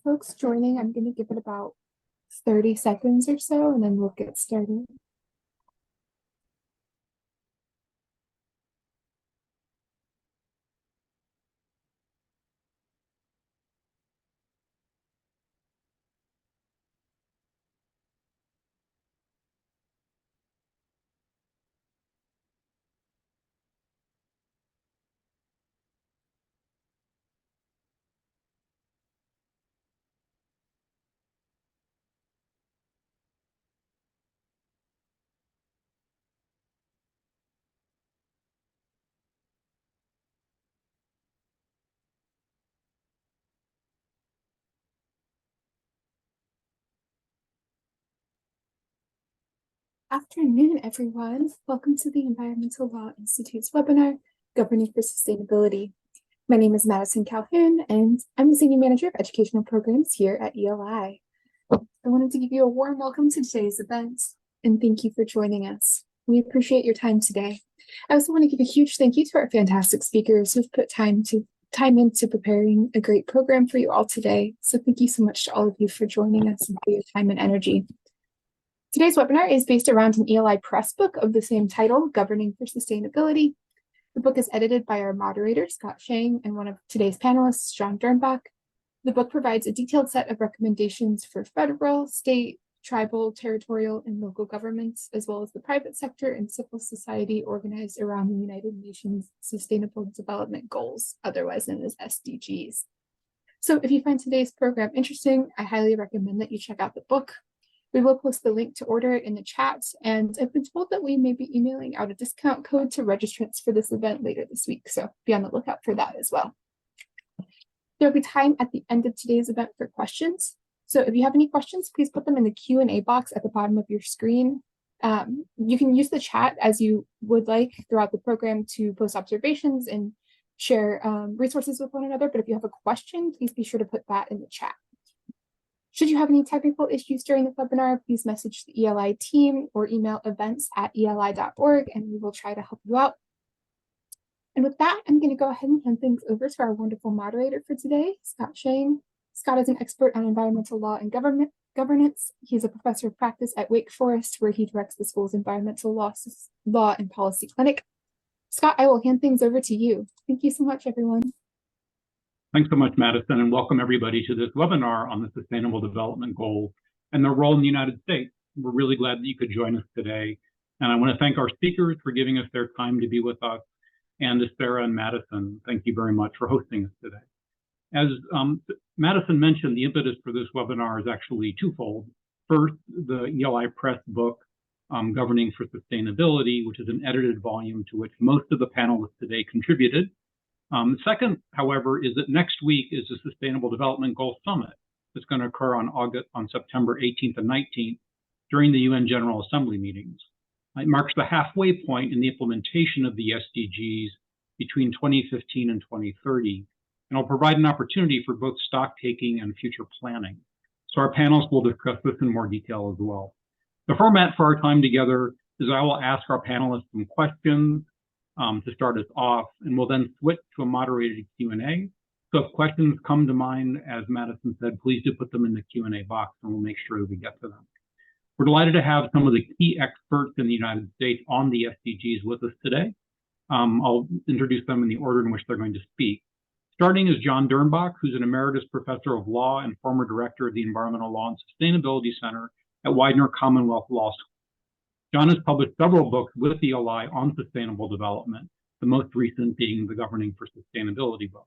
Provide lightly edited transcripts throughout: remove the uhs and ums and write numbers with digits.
For folks joining, I'm going to give it about 30 seconds or so, and then we'll get started. Afternoon, everyone. Welcome to the Environmental Law Institute's webinar, Governing for Sustainability. My name is Madison Calhoun, and I'm the Senior Manager of Educational Programs here at ELI. I wanted to give you a warm welcome to today's event, and thank you for joining us. We appreciate your time today. I also want to give a huge thank you to our fantastic speakers who've put time into preparing a great program for you all today. So thank you so much to all of you for joining us and for your time and energy. Today's webinar is based around an ELI Press book of the same title, Governing for Sustainability. The book is edited by our moderator, Scott Shang, and one of today's panelists, John Dernbach. The book provides a detailed set of recommendations for federal, state, tribal, territorial, and local governments, as well as the private sector and civil society organized around the United Nations Sustainable Development Goals, otherwise known as SDGs. So if you find today's program interesting, I highly recommend that you check out the book. We will post the link to order it in the chat, and I've been told that we may be emailing out a discount code to registrants for this event later this week, so be on the lookout for that as well. There'll be time at the end of today's event for questions. So if you have any questions, please put them in the Q&A box at the bottom of your screen. You can use the chat as you would like throughout the program to post observations and share resources with one another, but if you have a question, please be sure to put that in the chat. Should you have any technical issues during the webinar, please message the ELI team or email events@eli.org, and we will try to help you out. And with that, I'm going to go ahead and hand things over to our wonderful moderator for today, Scott Shang. Scott is an expert on environmental law and governance. He's a professor of practice at Wake Forest, where he directs the school's environmental law and policy clinic. Scott, I will hand things over to you. Thank you so much, everyone. Thanks so much, Madison, and welcome everybody to this webinar on the Sustainable Development Goals and their role in the United States. We're really glad that you could join us today. And I want to thank our speakers for giving us their time to be with us, and to Sarah and Madison, thank you very much for hosting us today. As Madison mentioned, the impetus for this webinar is actually twofold. First, the ELI Press book, Governing for Sustainability, which is an edited volume to which most of the panelists today contributed. Second, however, is that next week is the Sustainable Development Goals Summit. It's going to occur on September 18th and 19th during the UN General Assembly meetings. It marks the halfway point in the implementation of the SDGs between 2015 and 2030, and will provide an opportunity for both stock taking and future planning. So our panelists will discuss this in more detail as well. The format for our time together is I will ask our panelists some questions to start us off, and we'll then switch to a moderated Q&A. So if questions come to mind, as Madison said, please do put them in the Q&A box, and we'll make sure that we get to them. We're delighted to have some of the key experts in the United States on the SDGs with us today. I'll introduce them in the order in which they're going to speak. Starting is John Dernbach, who's an emeritus professor of law and former director of the Environmental Law and Sustainability Center at Widener Commonwealth Law School. John has published several books with ELI on sustainable development, the most recent being the Governing for Sustainability book.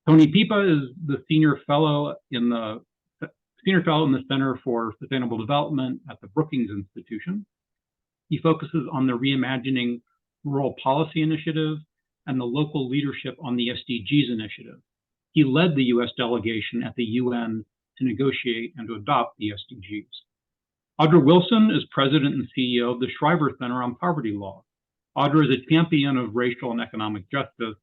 Tony Pipa is the senior fellow in the Center for Sustainable Development at the Brookings Institution. He focuses on the Reimagining Rural Policy Initiative and the local leadership on the SDGs initiative. He led the U.S. delegation at the UN to negotiate and to adopt the SDGs. Audra Wilson is president and CEO of the Shriver Center on Poverty Law. Audra is a champion of racial and economic justice,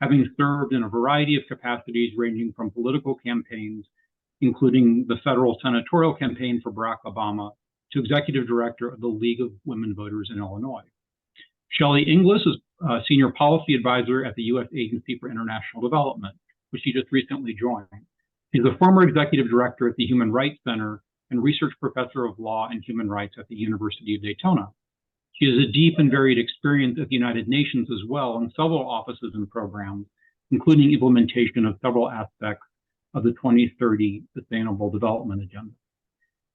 having served in a variety of capacities ranging from political campaigns, including the federal senatorial campaign for Barack Obama, to executive director of the League of Women Voters in Illinois. Shelley Inglis is a senior policy advisor at the U.S. Agency for International Development, which she just recently joined. She's a former executive director at the Human Rights Center and research professor of law and human rights at the University of Daytona. She has a deep and varied experience at the United Nations as well in several offices and programs, including implementation of several aspects of the 2030 Sustainable Development Agenda.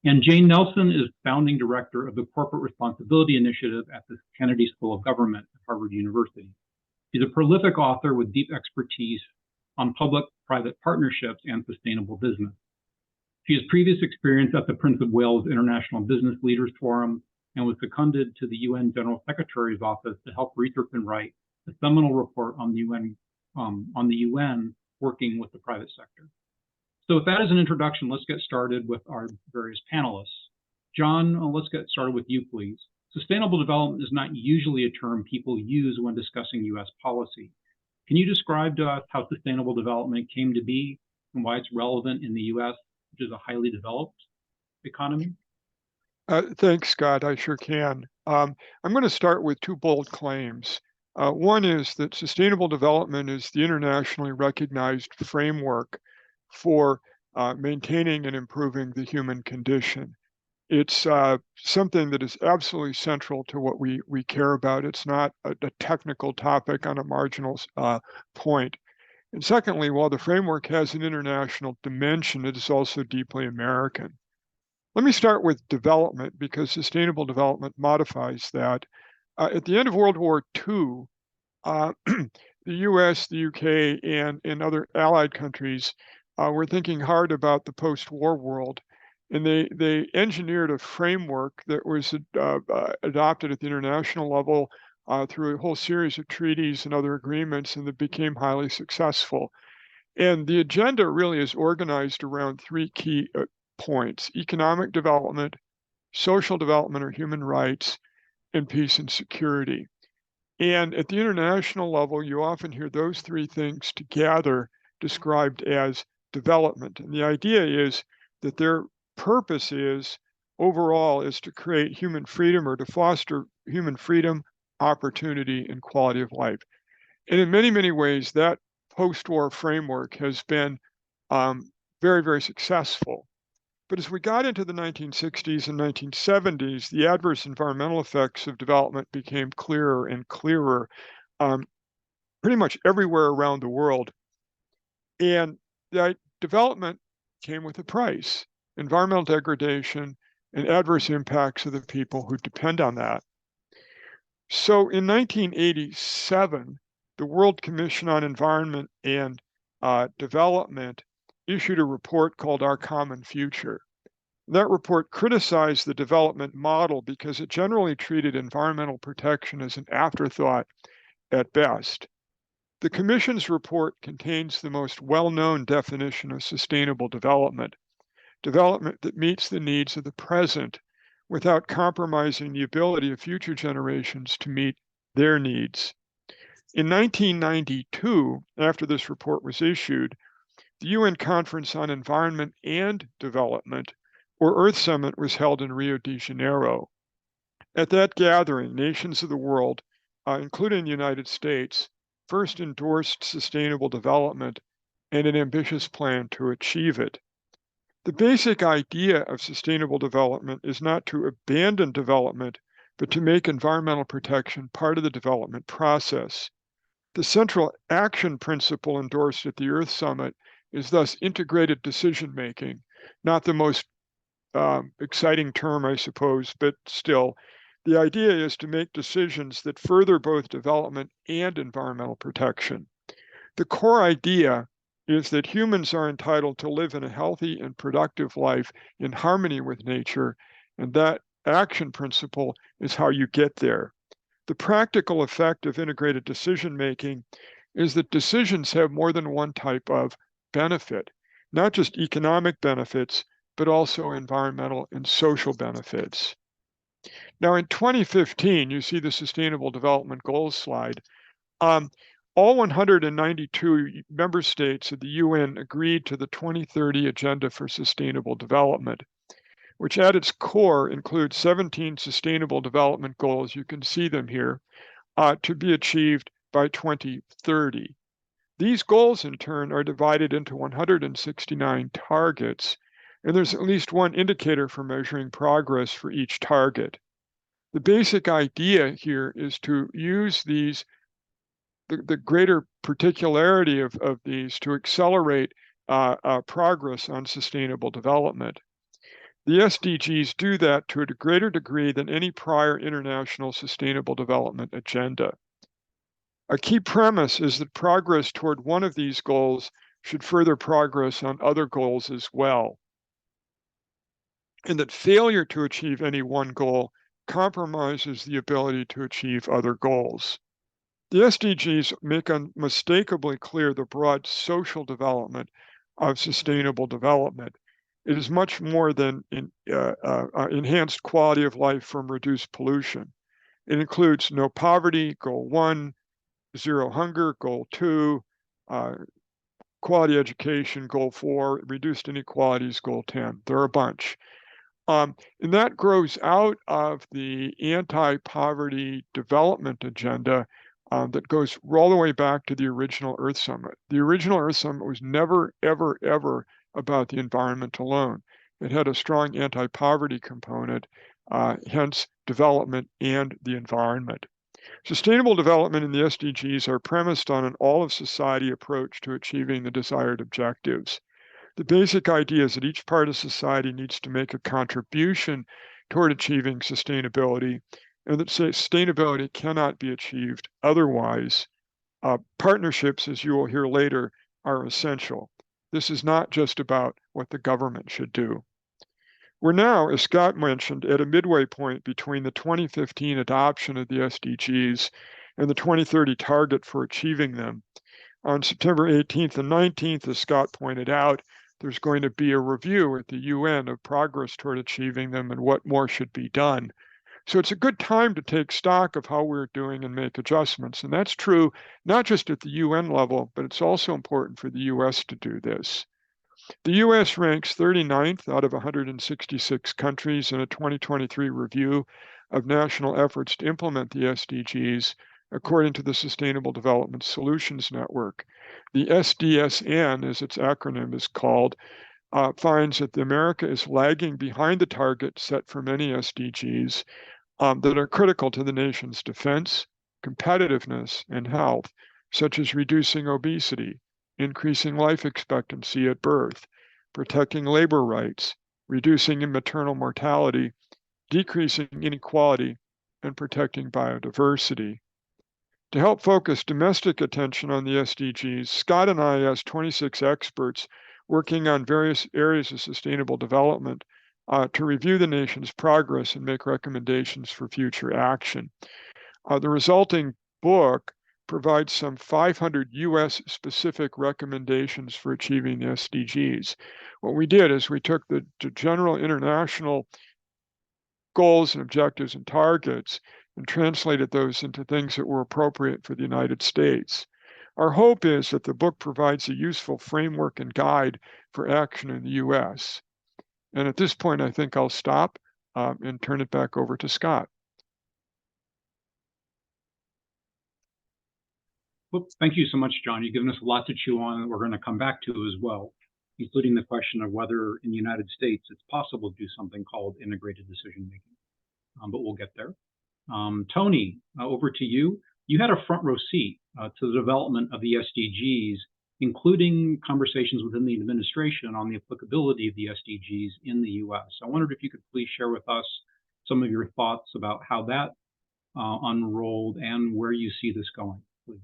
And Jane Nelson is founding director of the Corporate Responsibility Initiative at the Kennedy School of Government at Harvard University. She's a prolific author with deep expertise on public-private partnerships and sustainable business. She has previous experience at the Prince of Wales International Business Leaders Forum and was seconded to the UN General Secretary's office to help research and write a seminal report on the UN working with the private sector. So with that as an introduction, let's get started with our various panelists. John, let's get started with you, please. Sustainable development is not usually a term people use when discussing U.S. policy. Can you describe to us how sustainable development came to be and why it's relevant in the U.S., which is a highly developed economy? Thanks, Scott. I sure can. I'm going to start with two bold claims. One is that sustainable development is the internationally recognized framework for maintaining and improving the human condition. It's something that is absolutely central to what we care about. It's not a technical topic on a marginal point. And secondly, while the framework has an international dimension, it is also deeply American. Let me start with development because sustainable development modifies that. At the end of World War II, the US, the UK, and other allied countries were thinking hard about the post-war world. And they engineered a framework that was adopted at the international level through a whole series of treaties and other agreements, and that became highly successful. And the agenda really is organized around three key points: economic development, social development or human rights, and peace and security. And at the international level, you often hear those three things together described as development. And the idea is that their purpose is, overall, is to create human freedom or to foster human freedom, opportunity, and quality of life. And in many, many ways, that post-war framework has been very, very successful. But as we got into the 1960s and 1970s, the adverse environmental effects of development became clearer and clearer pretty much everywhere around the world. And that development came with a price: environmental degradation and adverse impacts of the people who depend on that. So in 1987, the World Commission on Environment and Development issued a report called Our Common Future. That report criticized the development model because it generally treated environmental protection as an afterthought at best. The Commission's report contains the most well-known definition of sustainable development: development that meets the needs of the present without compromising the ability of future generations to meet their needs. In 1992, after this report was issued, the UN Conference on Environment and Development, or Earth Summit, was held in Rio de Janeiro. At that gathering, nations of the world, including the United States, first endorsed sustainable development and an ambitious plan to achieve it. The basic idea of sustainable development is not to abandon development, but to make environmental protection part of the development process. The central action principle endorsed at the Earth Summit is thus integrated decision-making, not the most exciting term, I suppose, but still, the idea is to make decisions that further both development and environmental protection. The core idea is that humans are entitled to live in a healthy and productive life in harmony with nature, and that action principle is how you get there. The practical effect of integrated decision-making is that decisions have more than one type of benefit, not just economic benefits, but also environmental and social benefits. Now, in 2015, you see the Sustainable Development Goals slide. All 192 member states of the UN agreed to the 2030 Agenda for Sustainable Development, which at its core includes 17 Sustainable Development Goals, you can see them here, to be achieved by 2030. These goals, in turn, are divided into 169 targets, and there's at least one indicator for measuring progress for each target. The basic idea here is to use these, the greater particularity of these to accelerate progress on sustainable development. The SDGs do that to a greater degree than any prior international sustainable development agenda. A key premise is that progress toward one of these goals should further progress on other goals as well, and that failure to achieve any one goal compromises the ability to achieve other goals. The SDGs make unmistakably clear the broad social development of sustainable development. It is much more than enhanced quality of life from reduced pollution. It includes no poverty, goal 1, zero hunger, goal 2, quality education, goal 4, reduced inequalities, goal 10. There are a bunch. And that grows out of the anti-poverty development agenda that goes all the way back to the original Earth Summit. The original Earth Summit was never, ever, ever about the environment alone. It had a strong anti-poverty component, hence development and the environment. Sustainable development in the SDGs are premised on an all-of-society approach to achieving the desired objectives. The basic idea is that each part of society needs to make a contribution toward achieving sustainability, and that sustainability cannot be achieved otherwise. Partnerships, as you will hear later, are essential. This is not just about what the government should do. We're now, as Scott mentioned, at a midway point between the 2015 adoption of the SDGs and the 2030 target for achieving them. On September 18th and 19th, as Scott pointed out, there's going to be a review at the UN of progress toward achieving them and what more should be done. So it's a good time to take stock of how we're doing and make adjustments. And that's true not just at the UN level, but it's also important for the US to do this. The US ranks 39th out of 166 countries in a 2023 review of national efforts to implement the SDGs, according to the Sustainable Development Solutions Network. The SDSN, as its acronym is called, finds that America is lagging behind the target set for many SDGs that are critical to the nation's defense, competitiveness, and health, such as reducing obesity, increasing life expectancy at birth, protecting labor rights, reducing maternal mortality, decreasing inequality, and protecting biodiversity. To help focus domestic attention on the SDGs, Scott and I asked 26 experts working on various areas of sustainable development to review the nation's progress and make recommendations for future action. The resulting book provides some 500 US-specific recommendations for achieving the SDGs. What we did is we took the general international goals and objectives and targets and translated those into things that were appropriate for the United States. Our hope is that the book provides a useful framework and guide for action in the US. And at this point, I think I'll stop and turn it back over to Scott. Well, thank you so much, John. You've given us a lot to chew on that we're going to come back to as well, including the question of whether in the United States it's possible to do something called integrated decision-making. But we'll get there. Tony, over to you. You had a front row seat to the development of the SDGs, including conversations within the administration on the applicability of the SDGs in the US. I wondered if you could please share with us some of your thoughts about how that unrolled and where you see this going, please.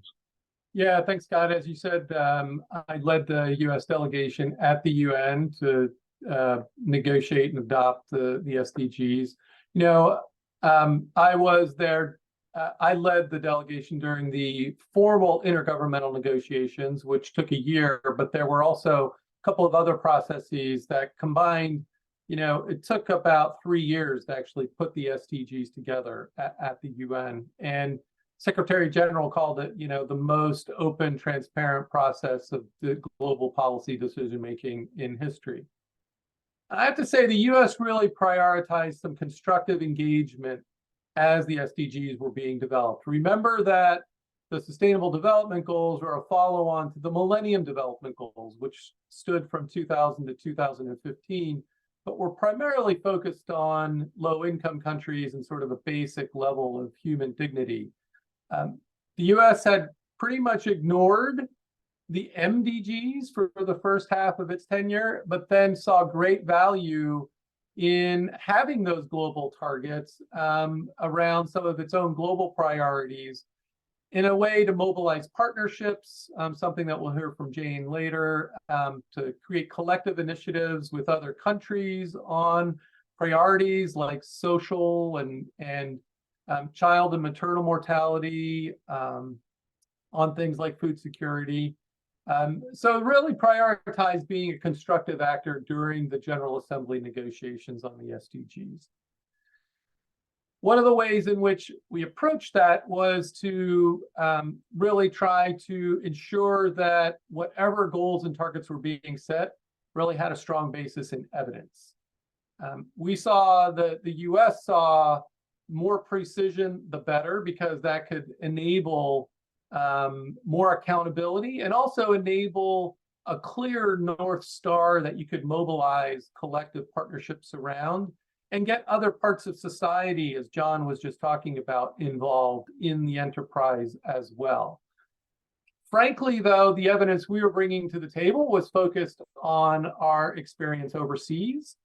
Yeah, thanks, Scott. As you said, I led the U.S. delegation at the UN to negotiate and adopt the SDGs. You know, I was there. I led the delegation during the formal intergovernmental negotiations, which took a year, but there were also a couple of other processes that combined. You know, it took about 3 years to actually put the SDGs together at the UN. And Secretary General called it, you know, the most open, transparent process of the global policy decision-making in history. I have to say the US really prioritized some constructive engagement as the SDGs were being developed. Remember that the Sustainable Development Goals were a follow-on to the Millennium Development Goals, which stood from 2000 to 2015, but were primarily focused on low-income countries and sort of a basic level of human dignity. The US had pretty much ignored the MDGs for the first half of its tenure, but then saw great value in having those global targets around some of its own global priorities in a way to mobilize partnerships, something that we'll hear from Jane later, to create collective initiatives with other countries on priorities like social and child and maternal mortality, on things like food security. So really prioritize being a constructive actor during the General Assembly negotiations on the SDGs. One of the ways in which we approached that was to really try to ensure that whatever goals and targets were being set really had a strong basis in evidence. We saw the US saw more precision, the better, because that could enable more accountability and also enable a clear North Star that you could mobilize collective partnerships around and get other parts of society, as John was just talking about, involved in the enterprise as well. Frankly, though, the evidence we were bringing to the table was focused on our experience overseas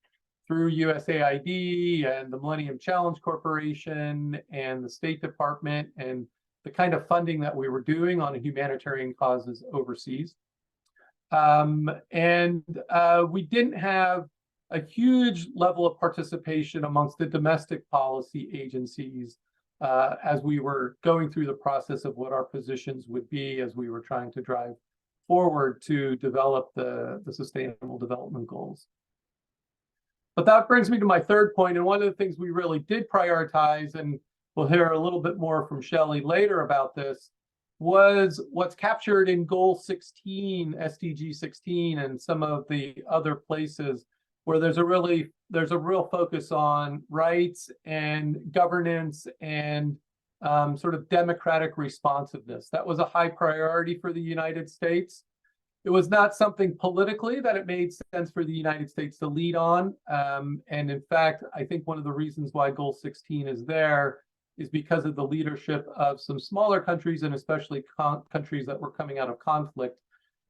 through USAID and the Millennium Challenge Corporation and the State Department and the kind of funding that we were doing on humanitarian causes overseas. We didn't have a huge level of participation amongst the domestic policy agencies as we were going through the process of what our positions would be as we were trying to drive forward to develop the Sustainable Development Goals. But that brings me to my third point, and one of the things we really did prioritize, and we'll hear a little bit more from Shelley later about this, was what's captured in Goal 16, SDG 16, and some of the other places where there's a real focus on rights and governance and sort of democratic responsiveness. That was a high priority for the United States. It was not something politically that it made sense for the United States to lead on. And in fact, I think one of the reasons why Goal 16 is there is because of the leadership of some smaller countries and especially countries that were coming out of conflict.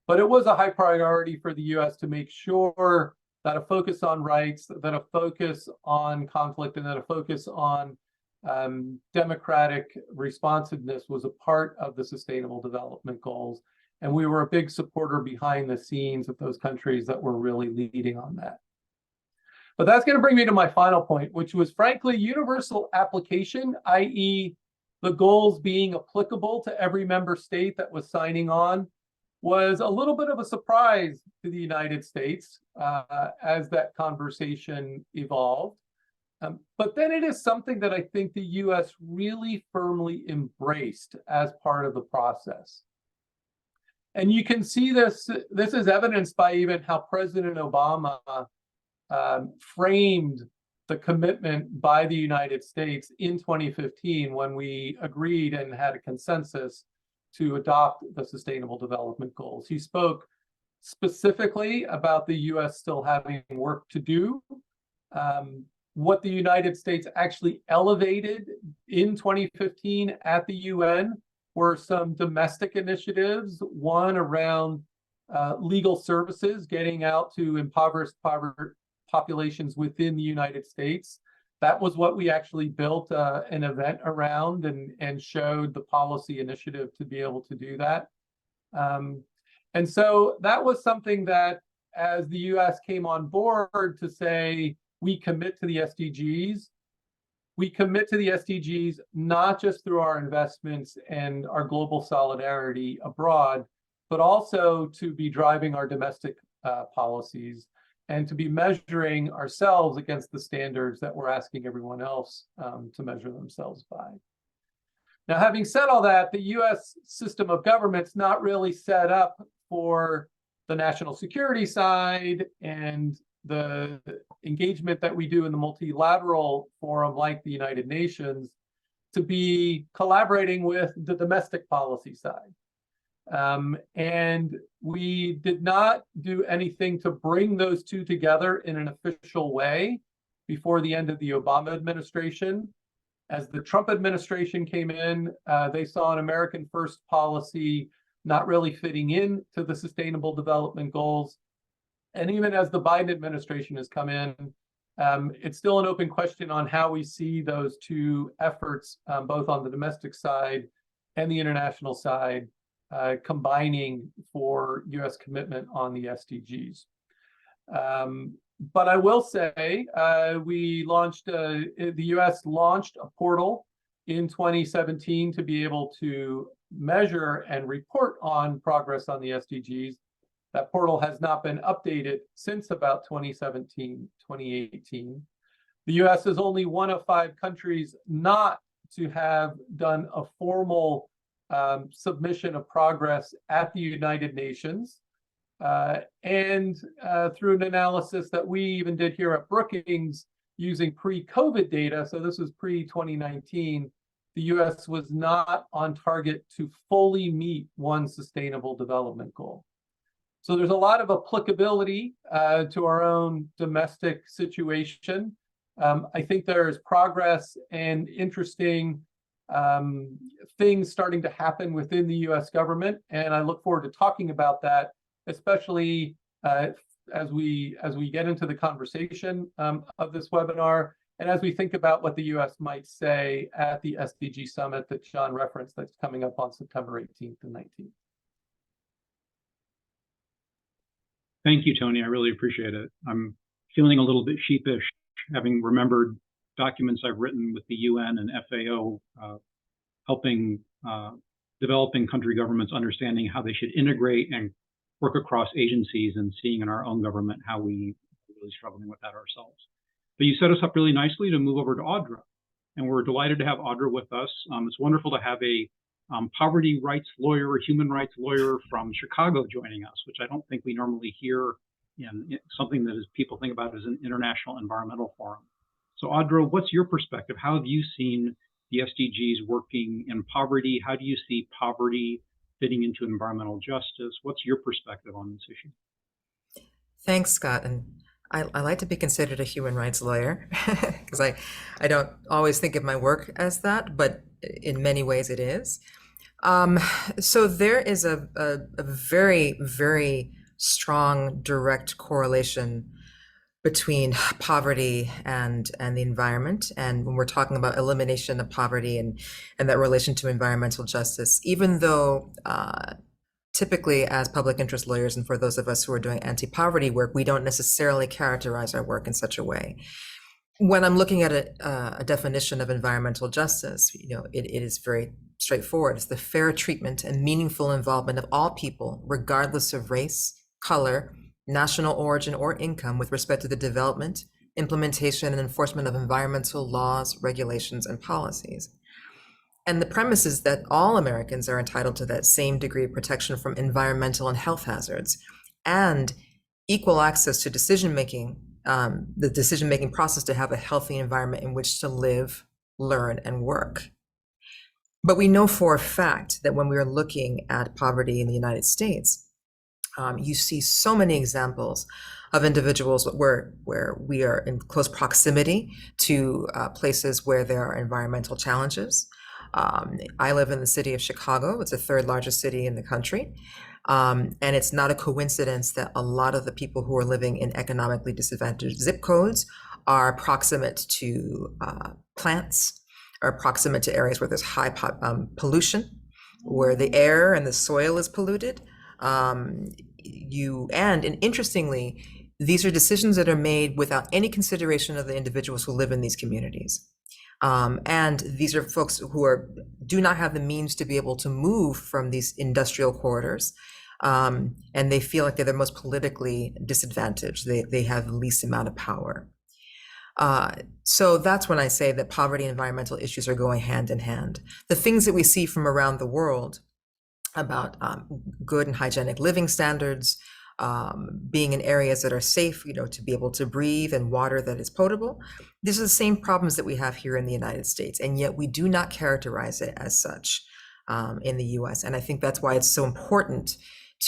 But it was a high priority for the US to make sure that a focus on rights, that a focus on conflict, and that a focus on democratic responsiveness was a part of the Sustainable Development Goals. And we were a big supporter behind the scenes of those countries that were really leading on that. But that's going to bring me to my final point, which was frankly universal application, i.e. the goals being applicable to every member state that was signing on, was a little bit of a surprise to the United States as that conversation evolved. But then it is something that I think the US really firmly embraced as part of the process. And you can see this is evidenced by even how President Obama framed the commitment by the United States in 2015 when we agreed and had a consensus to adopt the Sustainable Development Goals. He spoke specifically about the US still having work to do. What the United States actually elevated in 2015 at the UN were some domestic initiatives, one around legal services, getting out to impoverished populations within the United States. That was what we actually built an event around and showed the policy initiative to be able to do that. And so that was something that as the US came on board to say, we commit to the SDGs, we commit to the SDGs not just through our investments and our global solidarity abroad, but also to be driving our domestic policies and to be measuring ourselves against the standards that we're asking everyone else to measure themselves by. Now, having said all that, the US system of government's not really set up for the national security side and the engagement that we do in the multilateral forum like the United Nations to be collaborating with the domestic policy side. And we did not do anything to bring those two together in an official way before the end of the Obama administration. As the Trump administration came in, they saw an American First policy not really fitting in to the Sustainable Development Goals. And even as the Biden administration has come in, it's still an open question on how we see those two efforts, both on the domestic side and the international side, combining for U.S. commitment on the SDGs. But I will say the U.S. launched a portal in 2017 to be able to measure and report on progress on the SDGs. That portal has not been updated since about 2017, 2018. The U.S. is only one of 5 countries not to have done a formal submission of progress at the United Nations. And through an analysis that we even did here at Brookings using pre-COVID data, so this was pre-2019, the US was not on target to fully meet one sustainable development goal. So there's a lot of applicability to our own domestic situation. I think there's progress and interesting things starting to happen within the US government, and I look forward to talking about that, especially as we get into the conversation of this webinar, and as we think about what the US might say at the SDG Summit that John referenced that's coming up on September 18th and 19th. Thank you, Tony. I really appreciate it. I'm feeling a little bit sheepish, having remembered documents I've written with the UN and FAO, helping developing country governments understanding how they should integrate and work across agencies, and seeing in our own government how we are really struggling with that ourselves. But you set us up really nicely to move over to Audra, and we're delighted to have Audra with us. It's wonderful to have a poverty rights lawyer, a human rights lawyer from Chicago joining us, which I don't think we normally hear in something that is people think about as an international environmental forum. So Audra, what's your perspective? How have you seen the SDGs working in poverty? How do you see poverty fitting into environmental justice? What's your perspective on this issue? Thanks, Scott. And I like to be considered a human rights lawyer because I don't always think of my work as that, but in many ways it is. So there is a very, very strong direct correlation between poverty and the environment. And when we're talking about elimination of poverty and that relation to environmental justice, even though typically as public interest lawyers, and for those of us who are doing anti-poverty work, we don't necessarily characterize our work in such a way. When I'm looking at a definition of environmental justice, it is very straightforward. It's the fair treatment and meaningful involvement of all people, regardless of race, color, national origin, or income, with respect to the development, implementation, and enforcement of environmental laws, regulations, and policies. And the premise is that all Americans are entitled to that same degree of protection from environmental and health hazards, and equal access to decision-making, the decision-making process to have a healthy environment in which to live, learn, and work. But we know for a fact that when we are looking at poverty in the United States, you see so many examples of individuals where we are in close proximity to places where there are environmental challenges. I live in the city of Chicago. It's the 3rd largest city in the country. And it's not a coincidence that a lot of the people who are living in economically disadvantaged zip codes are proximate to plants, or proximate to areas where there's high pollution, where the air and the soil is polluted. And interestingly, these are decisions that are made without any consideration of the individuals who live in these communities. And these are folks who do not have the means to be able to move from these industrial corridors. And they feel like they're the most politically disadvantaged. They have the least amount of power. So that's when I say that poverty and environmental issues are going hand in hand. The things that we see from around the world about good and hygienic living standards, being in areas that are safe, to be able to breathe, and water that is potable. These are the same problems that we have here in the United States, and yet we do not characterize it as such in the US. And I think that's why it's so important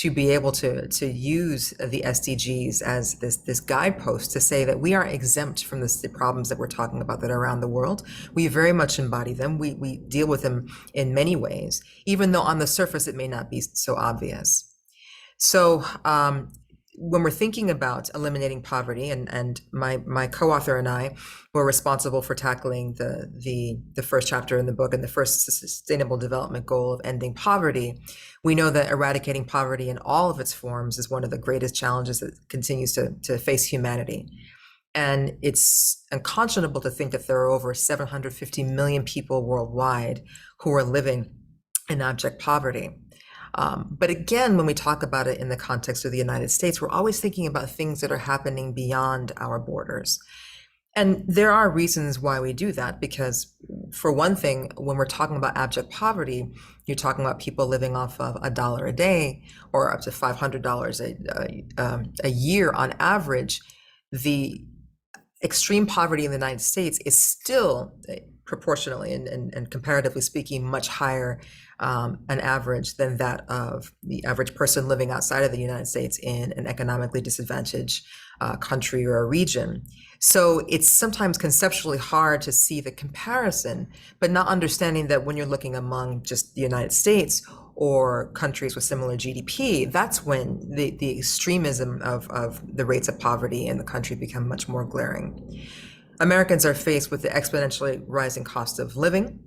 to be able to use the SDGs as this guidepost to say that we aren't exempt from the problems that we're talking about that are around the world. We very much embody them. We deal with them in many ways, even though on the surface it may not be so obvious. So when we're thinking about eliminating poverty, and my co-author and I were responsible for tackling the first chapter in the book and the first sustainable development goal of ending poverty, we know that eradicating poverty in all of its forms is one of the greatest challenges that continues to face humanity. And it's unconscionable to think that there are over 750 million people worldwide who are living in abject poverty. But again, when we talk about it in the context of the United States, we're always thinking about things that are happening beyond our borders. And there are reasons why we do that, because for one thing, when we're talking about abject poverty, you're talking about people living off of $1 a day or up to $500 a year on average. The extreme poverty in the United States is still proportionally and comparatively speaking much higher an average than that of the average person living outside of the United States in an economically disadvantaged country or a region. So it's sometimes conceptually hard to see the comparison, but not understanding that when you're looking among just the United States or countries with similar GDP, that's when the extremism of the rates of poverty in the country become much more glaring. Americans are faced with the exponentially rising cost of living,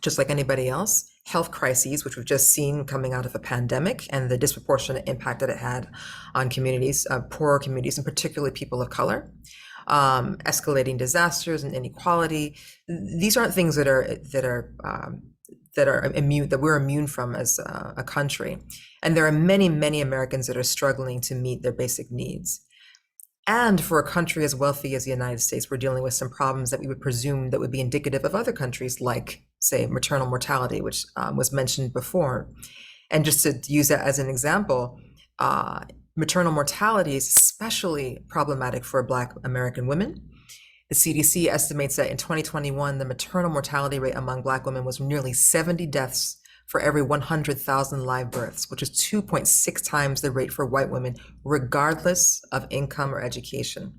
just like anybody else, health crises, which we've just seen coming out of a pandemic, and the disproportionate impact that it had on communities, poorer communities, and particularly people of color, escalating disasters and inequality. These aren't things that we're immune from as a country. And there are many, many Americans that are struggling to meet their basic needs. And for a country as wealthy as the United States, we're dealing with some problems that we would presume that would be indicative of other countries, like, say, maternal mortality, which was mentioned before. And just to use that as an example, maternal mortality is especially problematic for Black American women. The CDC estimates that in 2021, the maternal mortality rate among Black women was nearly 70 deaths for every 100,000 live births, which is 2.6 times the rate for white women, regardless of income or education.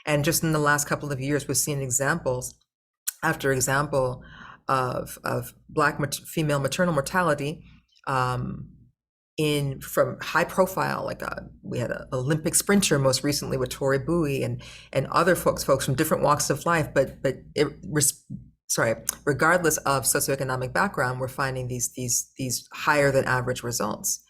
And just in the last couple of years, we've seen examples after example of Black female maternal mortality from high profile, like we had an Olympic sprinter most recently with Tori Bowie and other folks from different walks of life, regardless of socioeconomic background, we're finding these higher than average results.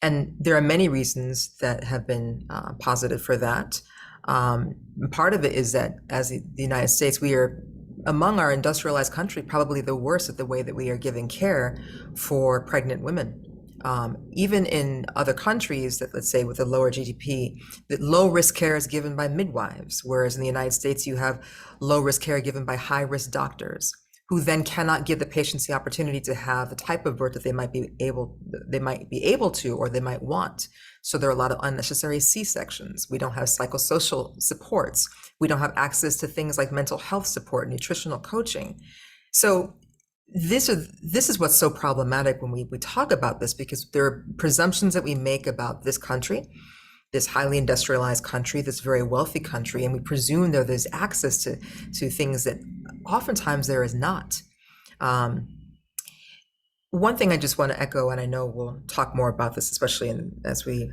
And there are many reasons that have been positive for that. Part of it is that as the United States, we are among our industrialized country, probably the worst at the way that we are giving care for pregnant women. Even in other countries that, let's say, with a lower GDP, that low risk care is given by midwives, whereas in the United States, you have low risk care given by high risk doctors, who then cannot give the patients the opportunity to have the type of birth that they might be able to, or they might want. So there are a lot of unnecessary C-sections. We don't have psychosocial supports. We don't have access to things like mental health support, nutritional coaching. So this is what's so problematic when we talk about this, because there are presumptions that we make about this country, this highly industrialized country, this very wealthy country, and we presume there's access to things that oftentimes there is not. One thing I just want to echo, and I know we'll talk more about this, especially as we,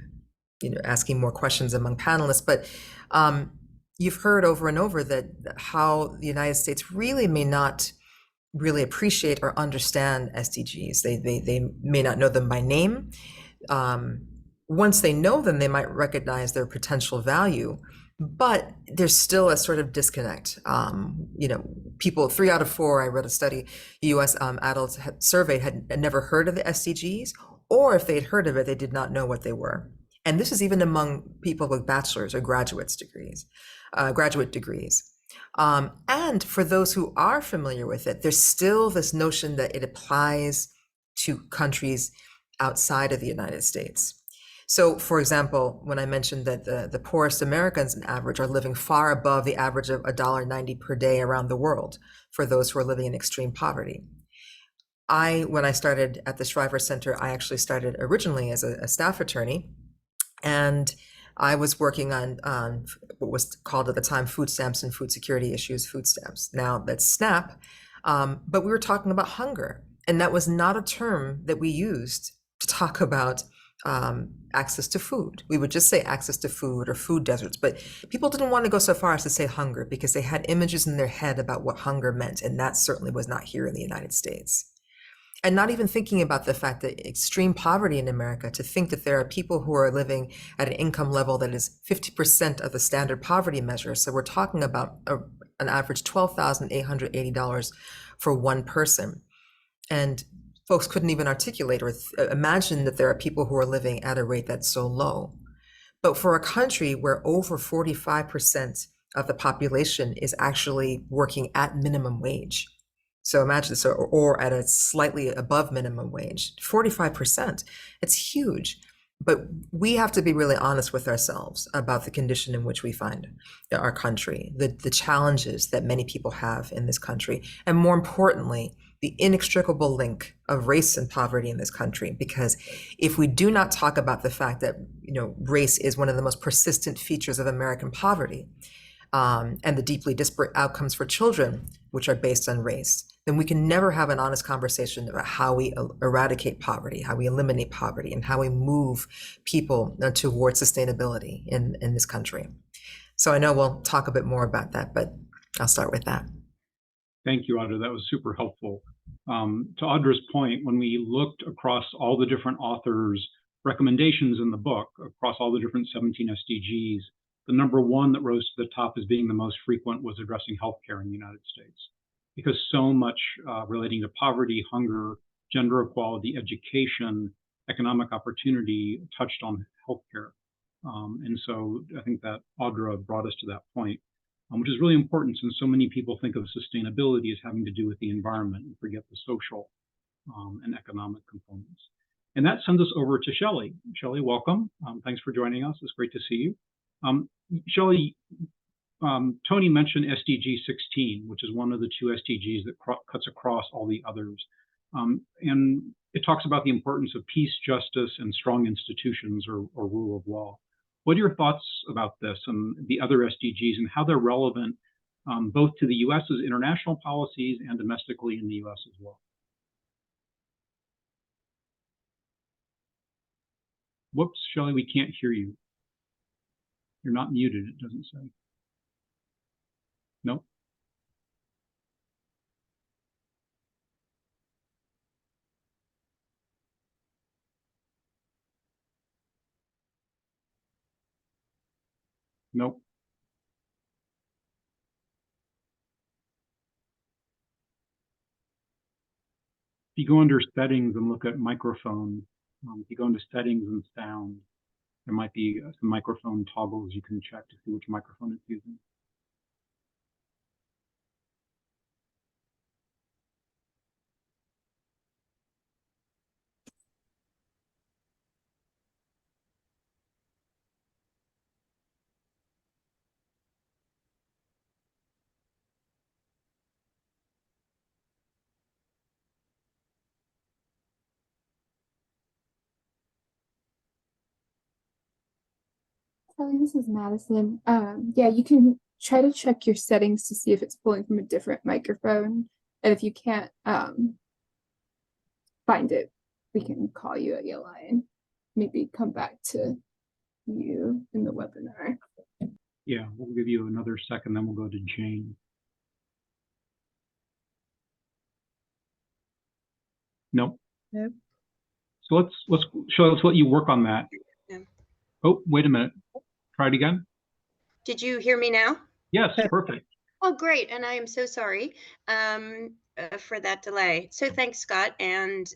asking more questions among panelists, but you've heard over and over that how the United States really may not really appreciate or understand SDGs. They may not know them by name. Once they know them, they might recognize their potential value, but there's still a sort of disconnect. People, 3 out of 4, I read a study, US adults surveyed had never heard of the SDGs, or if they'd heard of it, they did not know what they were. And this is even among people with bachelor's or graduate degrees. And for those who are familiar with it, there's still this notion that it applies to countries outside of the United States. So, for example, when I mentioned that the poorest Americans on average are living far above the average of $1.90 per day around the world for those who are living in extreme poverty. When I started at the Shriver Center, I actually started originally as a staff attorney, and I was working on what was called at the time food stamps and food security issues, food stamps. Now that's SNAP, but we were talking about hunger, and that was not a term that we used to talk about access to food. We would just say access to food or food deserts, but people didn't want to go so far as to say hunger because they had images in their head about what hunger meant, and that certainly was not here in the United States. And not even thinking about the fact that extreme poverty in America, to think that there are people who are living at an income level that is 50% of the standard poverty measure. So we're talking about an average $12,880 for one person. And folks couldn't even articulate or imagine that there are people who are living at a rate that's so low. But for a country where over 45% of the population is actually working at minimum wage, so imagine this, or at a slightly above minimum wage, 45%, it's huge. But we have to be really honest with ourselves about the condition in which we find our country, the challenges that many people have in this country, and more importantly, the inextricable link of race and poverty in this country. Because if we do not talk about the fact that race is one of the most persistent features of American poverty, and the deeply disparate outcomes for children, which are based on race, then we can never have an honest conversation about how we eradicate poverty, how we eliminate poverty, and how we move people towards sustainability in this country. So I know we'll talk a bit more about that, but I'll start with that. Thank you, Audra. That was super helpful. To Audra's point, when we looked across all the different authors' recommendations in the book, across all the different 17 SDGs, the number one that rose to the top as being the most frequent was addressing healthcare in the United States, because so much relating to poverty, hunger, gender equality, education, economic opportunity touched on healthcare. And so I think that Audra brought us to that point, which is really important since so many people think of sustainability as having to do with the environment and forget the social and economic components. And that sends us over to Shelley. Shelley, welcome. Thanks for joining us. It's great to see you. Shelley, Tony mentioned SDG 16, which is one of the two SDGs that cuts across all the others. And it talks about the importance of peace, justice, and strong institutions or rule of law. What are your thoughts about this and the other SDGs and how they're relevant both to the US's international policies and domestically in the US as well? Whoops, Shelley, we can't hear you. You're not muted, it doesn't say. Nope. Nope. If you go under settings and look at microphone, if you go into settings and sound, there might be some microphone toggles you can check to see which microphone it's using. Kelly, this is Madison. Yeah, you can try to check your settings to see if it's pulling from a different microphone. And if you can't find it, we can call you at ELI and maybe come back to you in the webinar. Yeah, we'll give you another second, then we'll go to Jane. Nope. Nope. So let's let you work on that. Yeah. Oh, wait a minute. Try it again. Did you hear me now? Yes, perfect. Oh, great. And I am so sorry for that delay. So thanks, Scott, and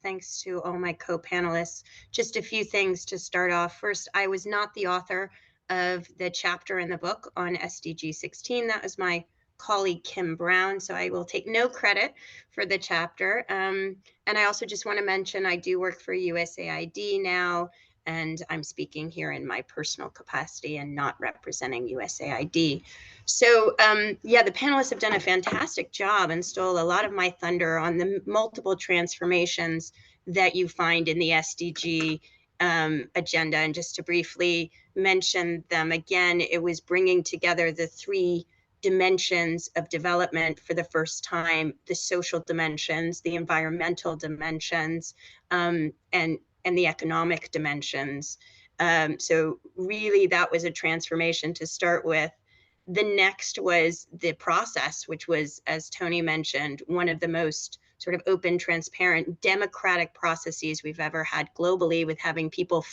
thanks to all my co-panelists. Just a few things to start off. First, I was not the author of the chapter in the book on SDG 16. That was my colleague, Kim Brown. So I will take no credit for the chapter. And I also just want to mention I do work for USAID now. and I'm speaking here in my personal capacity and not representing USAID. So yeah, the panelists have done a fantastic job and stole a lot of my thunder on the multiple transformations that you find in the SDG agenda. And just to briefly mention them again, it was bringing together the three dimensions of development for the first time: the social dimensions, the environmental dimensions, and the economic dimensions. So really that was a transformation to start with. The next was the process, which was, as Tony mentioned, one of the most sort of open, transparent, democratic processes we've ever had globally, with having people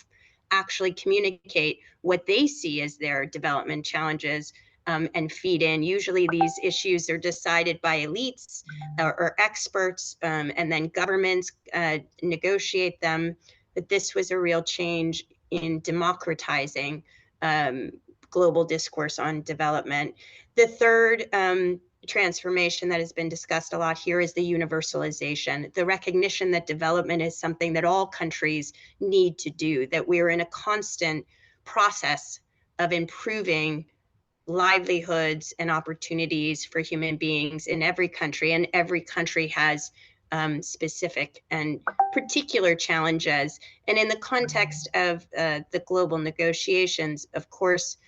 actually communicate what they see as their development challenges and feed in. Usually these issues are decided by elites or experts, and then governments negotiate them. But this was a real change in democratizing global discourse on development. The third transformation that has been discussed a lot here is the universalization, the recognition that development is something that all countries need to do, that we're in a constant process of improving livelihoods and opportunities for human beings in every country, and every country has specific and particular challenges. And in the context of the global negotiations, of course,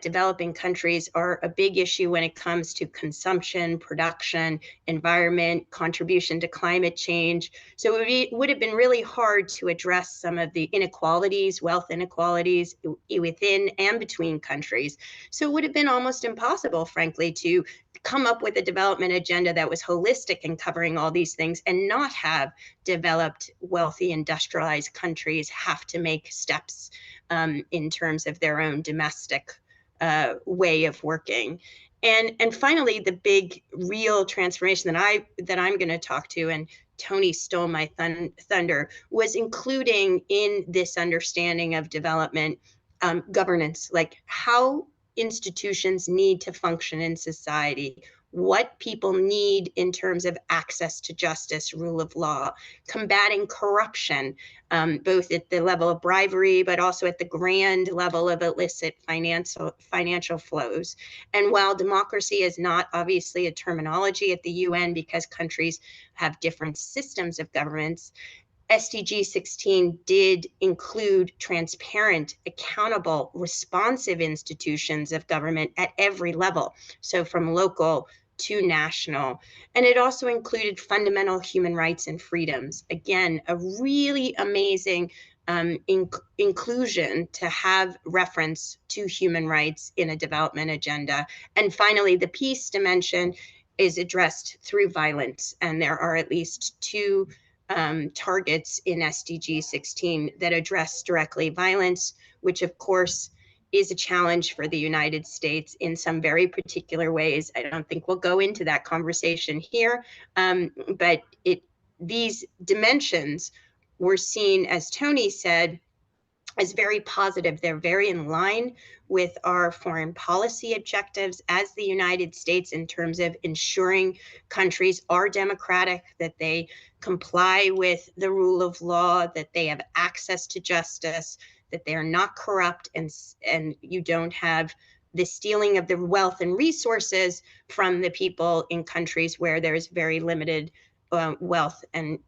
developing countries are a big issue when it comes to consumption, production, environment, contribution to climate change. So it would have been really hard to address some of the inequalities, wealth inequalities within and between countries. So it would have been almost impossible, frankly, to come up with a development agenda that was holistic and covering all these things, and not have developed, wealthy, industrialized countries have to make steps in terms of their own domestic way of working. And finally, the big real transformation that I'm going to talk to, and Tony stole my thunder, was including in this understanding of development governance, like how institutions need to function in society, what people need in terms of access to justice, rule of law, combating corruption, both at the level of bribery, but also at the grand level of illicit financial flows. And while democracy is not obviously a terminology at the UN, because countries have different systems of governments, SDG 16 did include transparent, accountable, responsive institutions of government at every level, so from local to national. And it also included fundamental human rights and freedoms. Again, a really amazing inclusion to have reference to human rights in a development agenda. And finally, the peace dimension is addressed through violence. And there are at least two targets in SDG 16 that address directly violence, which of course is a challenge for the United States in some very particular ways. I don't think we'll go into that conversation here, but these dimensions were seen, as Tony said, as very positive. They're very in line with our foreign policy objectives as the United States in terms of ensuring countries are democratic, that they comply with the rule of law, that they have access to justice, that they are not corrupt, and you don't have the stealing of the wealth and resources from the people in countries where there's very limited wealth and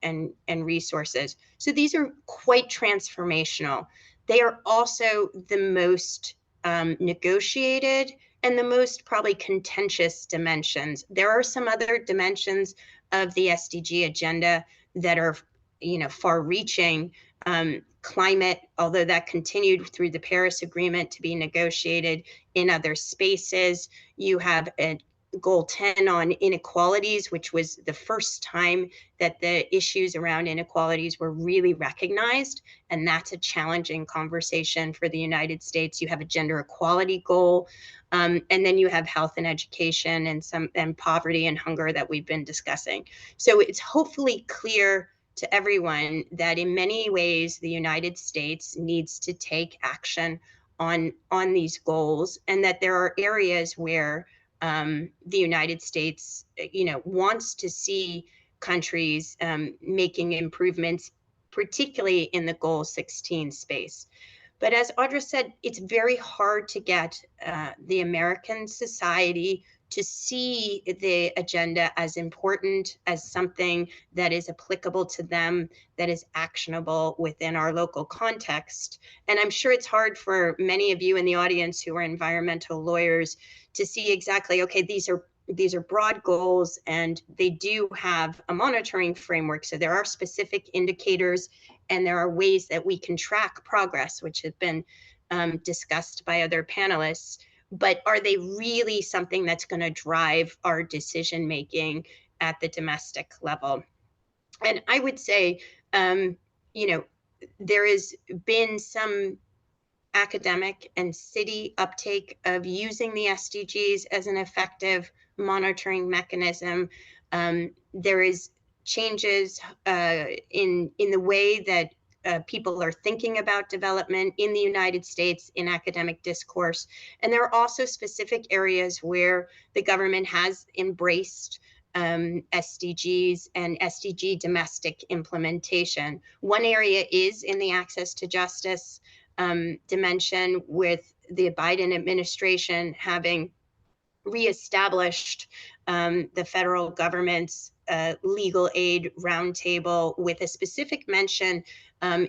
resources. So these are quite transformational. They are also the most negotiated and the most probably contentious dimensions. There are some other dimensions of the SDG agenda that are, far-reaching. Climate, although that continued through the Paris Agreement to be negotiated in other spaces. You have a Goal 10 on inequalities, which was the first time that the issues around inequalities were really recognized. And that's a challenging conversation for the United States. You have a gender equality goal, and then you have health and education and poverty and hunger that we've been discussing. So it's hopefully clear to everyone that in many ways the United States needs to take action on these goals, and that there are areas where the United States, wants to see countries making improvements particularly in the Goal 16 space. But as Audra said, it's very hard to get the American society to see the agenda as important, as something that is applicable to them, that is actionable within our local context. And I'm sure it's hard for many of you in the audience who are environmental lawyers to see exactly, okay, these are broad goals and they do have a monitoring framework. So there are specific indicators and there are ways that we can track progress, which have been discussed by other panelists. But are they really something that's going to drive our decision making at the domestic level? And I would say, you know, there has been some academic and city uptake of using the SDGs as an effective monitoring mechanism. There is changes in the way that people are thinking about development in the United States in academic discourse. And there are also specific areas where the government has embraced SDGs and SDG domestic implementation. One area is in the access to justice dimension, with the Biden administration having reestablished the federal government's legal aid roundtable with a specific mention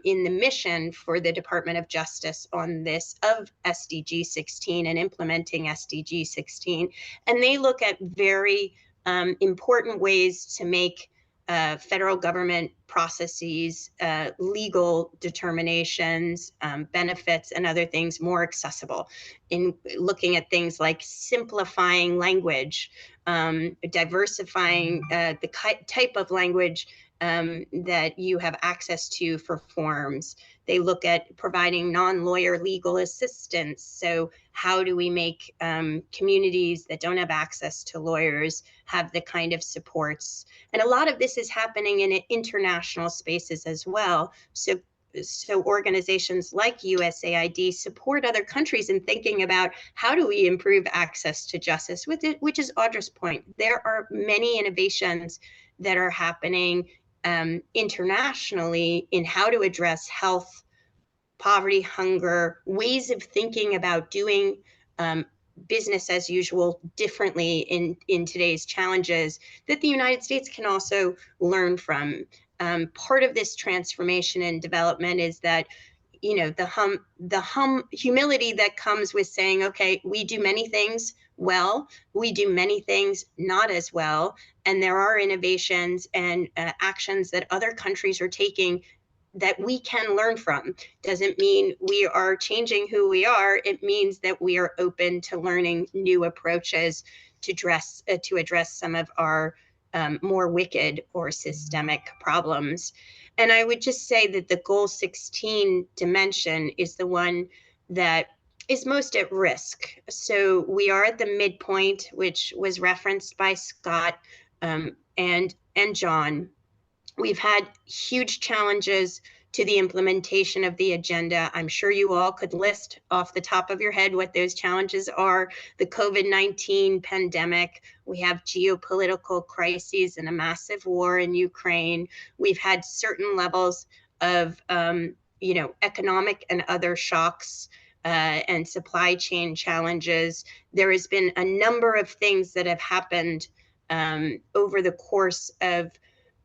in the mission for the Department of Justice on this of SDG 16 and implementing SDG 16. And they look at very important ways to make federal government processes, legal determinations, benefits, and other things more accessible, in looking at things like simplifying language, diversifying the type of language that you have access to for forms. They look at providing non-lawyer legal assistance. So how do we make communities that don't have access to lawyers have the kind of supports? And a lot of this is happening in international spaces as well. So organizations like USAID support other countries in thinking about how do we improve access to justice, which is Audra's point. There are many innovations that are happening internationally in how to address health, poverty, hunger, ways of thinking about doing business as usual differently in today's challenges that the United States can also learn from. Part of this transformation and development is that, you know, the humility that comes with saying, okay, we do many things well, we do many things not as well, and there are innovations and actions that other countries are taking that we can learn from. Doesn't mean we are changing who we are. It means that we are open to learning new approaches to address some of our more wicked or systemic problems. And I would just say that the Goal 16 dimension is the one that is most at risk. So we are at the midpoint, which was referenced by Scott and John. We've had huge challenges to the implementation of the agenda. I'm sure you all could list off the top of your head what those challenges are. The COVID-19 pandemic, we have geopolitical crises and a massive war in Ukraine. We've had certain levels of economic and other shocks and supply chain challenges. There has been a number of things that have happened over the course of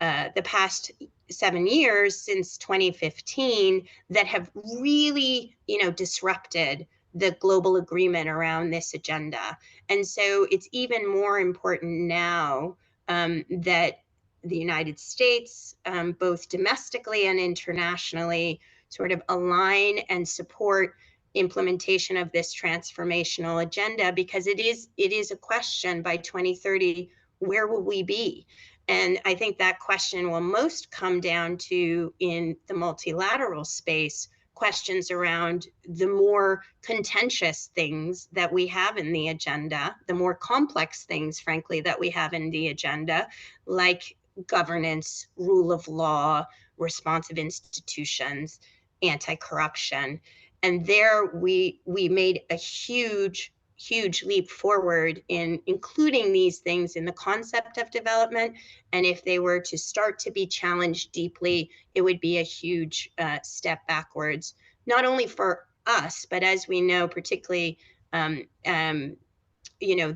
the past 7 years since 2015 that have really, disrupted the global agreement around this agenda. And so it's even more important now that the United States, both domestically and internationally, sort of align and support implementation of this transformational agenda, because it is a question by 2030, where will we be? And I think that question will most come down to, in the multilateral space, questions around the more contentious things that we have in the agenda, the more complex things, frankly, that we have in the agenda, like governance, rule of law, responsive institutions, anti-corruption. And there we made a huge huge leap forward in including these things in the concept of development. And if they were to start to be challenged deeply, it would be a huge step backwards, not only for us, but as we know, particularly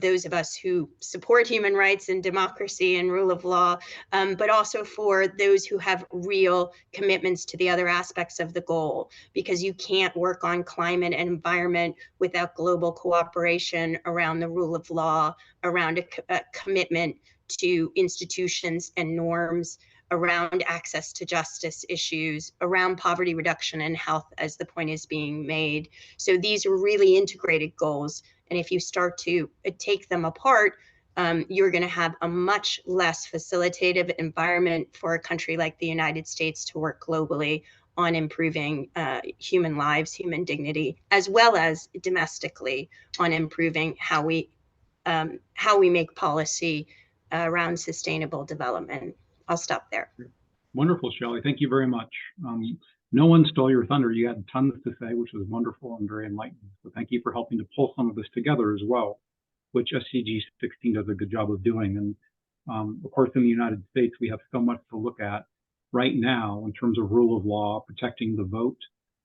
those of us who support human rights and democracy and rule of law, but also for those who have real commitments to the other aspects of the goal, because you can't work on climate and environment without global cooperation around the rule of law, around a commitment to institutions and norms, around access to justice issues, around poverty reduction and health, as the point is being made. So these are really integrated goals. And if you start to take them apart, you're going to have a much less facilitative environment for a country like the United States to work globally on improving human lives, human dignity, as well as domestically on improving how we make policy around sustainable development. I'll stop there. Wonderful, Shelley. Thank you very much. No one stole your thunder. You had tons to say, which was wonderful and very enlightening. So thank you for helping to pull some of this together as well, which SDG 16 does a good job of doing. And of course, in the United States, we have so much to look at right now in terms of rule of law, protecting the vote,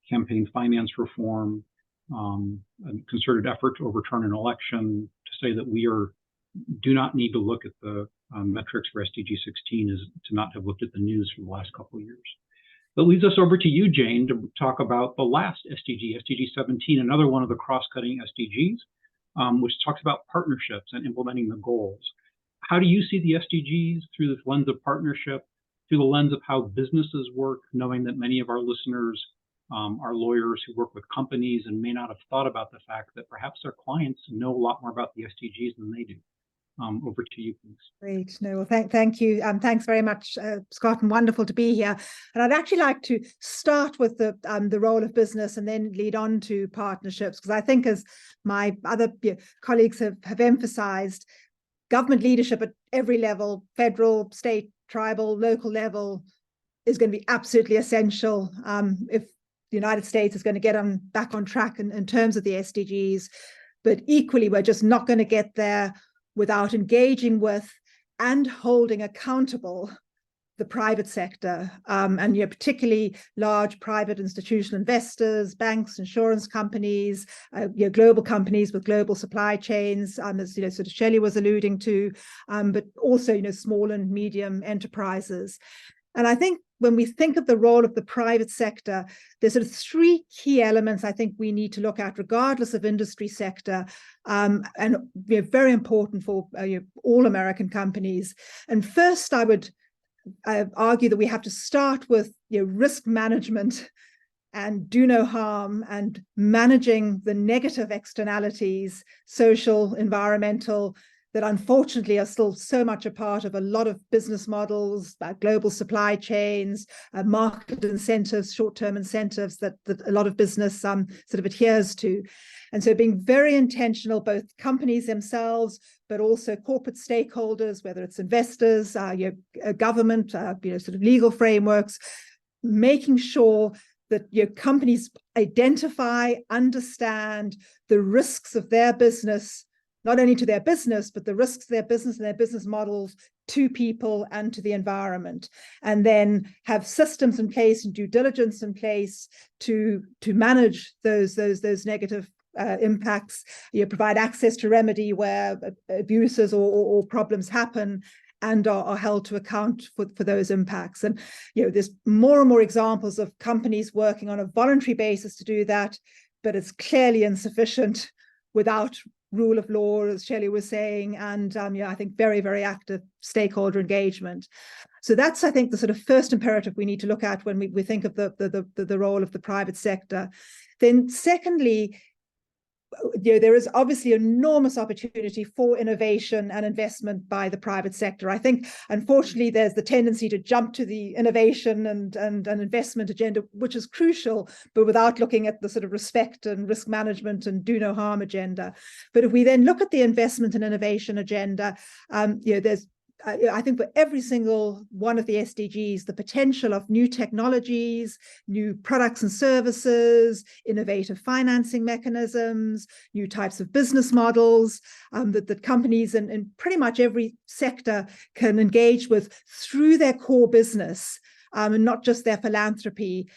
campaign finance reform, a concerted effort to overturn an election, to say that we do not need to look at the metrics for SDG 16 is to not have looked at the news for the last couple of years. That leads us over to you, Jane, to talk about the last SDG, SDG 17, another one of the cross-cutting SDGs, which talks about partnerships and implementing the goals. How do you see the SDGs through this lens of partnership, through the lens of how businesses work, knowing that many of our listeners are lawyers who work with companies and may not have thought about the fact that perhaps their clients know a lot more about the SDGs than they do? Over to you, please. Great. No, well, thank you. Thanks very much, Scott, and wonderful to be here. And I'd actually like to start with the role of business and then lead on to partnerships, because I think, as my other colleagues have emphasized, government leadership at every level, federal, state, tribal, local level, is going to be absolutely essential if the United States is going to get back on track in terms of the SDGs. But equally, we're just not going to get there without engaging with and holding accountable the private sector, and particularly large private institutional investors, banks, insurance companies, global companies with global supply chains, as sort of Shelley was alluding to, but also small and medium enterprises. And I think when we think of the role of the private sector, there's sort of three key elements I think we need to look at, regardless of industry sector, and very important for all American companies. And first, I would argue that we have to start with risk management and do no harm, and managing the negative externalities, social, environmental, that unfortunately are still so much a part of a lot of business models, global supply chains, market incentives, short-term incentives that a lot of business sort of adheres to. And so being very intentional, both companies themselves, but also corporate stakeholders, whether it's investors, government, sort of legal frameworks, making sure that companies identify, understand the risks of their business, not only to their business, but the risks of their business and their business models to people and to the environment, and then have systems in place and due diligence in place to manage those negative impacts. Provide access to remedy where abuses or problems happen, and are held to account for those impacts. And there's more and more examples of companies working on a voluntary basis to do that, but it's clearly insufficient without rule of law, as Shelley was saying, and I think very, very active stakeholder engagement. So that's, I think, the sort of first imperative we need to look at when we think of the role of the private sector. Then secondly, there is obviously enormous opportunity for innovation and investment by the private sector. I think, unfortunately, there's the tendency to jump to the innovation and investment agenda, which is crucial, but without looking at the sort of respect and risk management and do no harm agenda. But if we then look at the investment and innovation agenda, there's I think for every single one of the SDGs, the potential of new technologies, new products and services, innovative financing mechanisms, new types of business models that companies in pretty much every sector can engage with through their core business, and not just their philanthropy,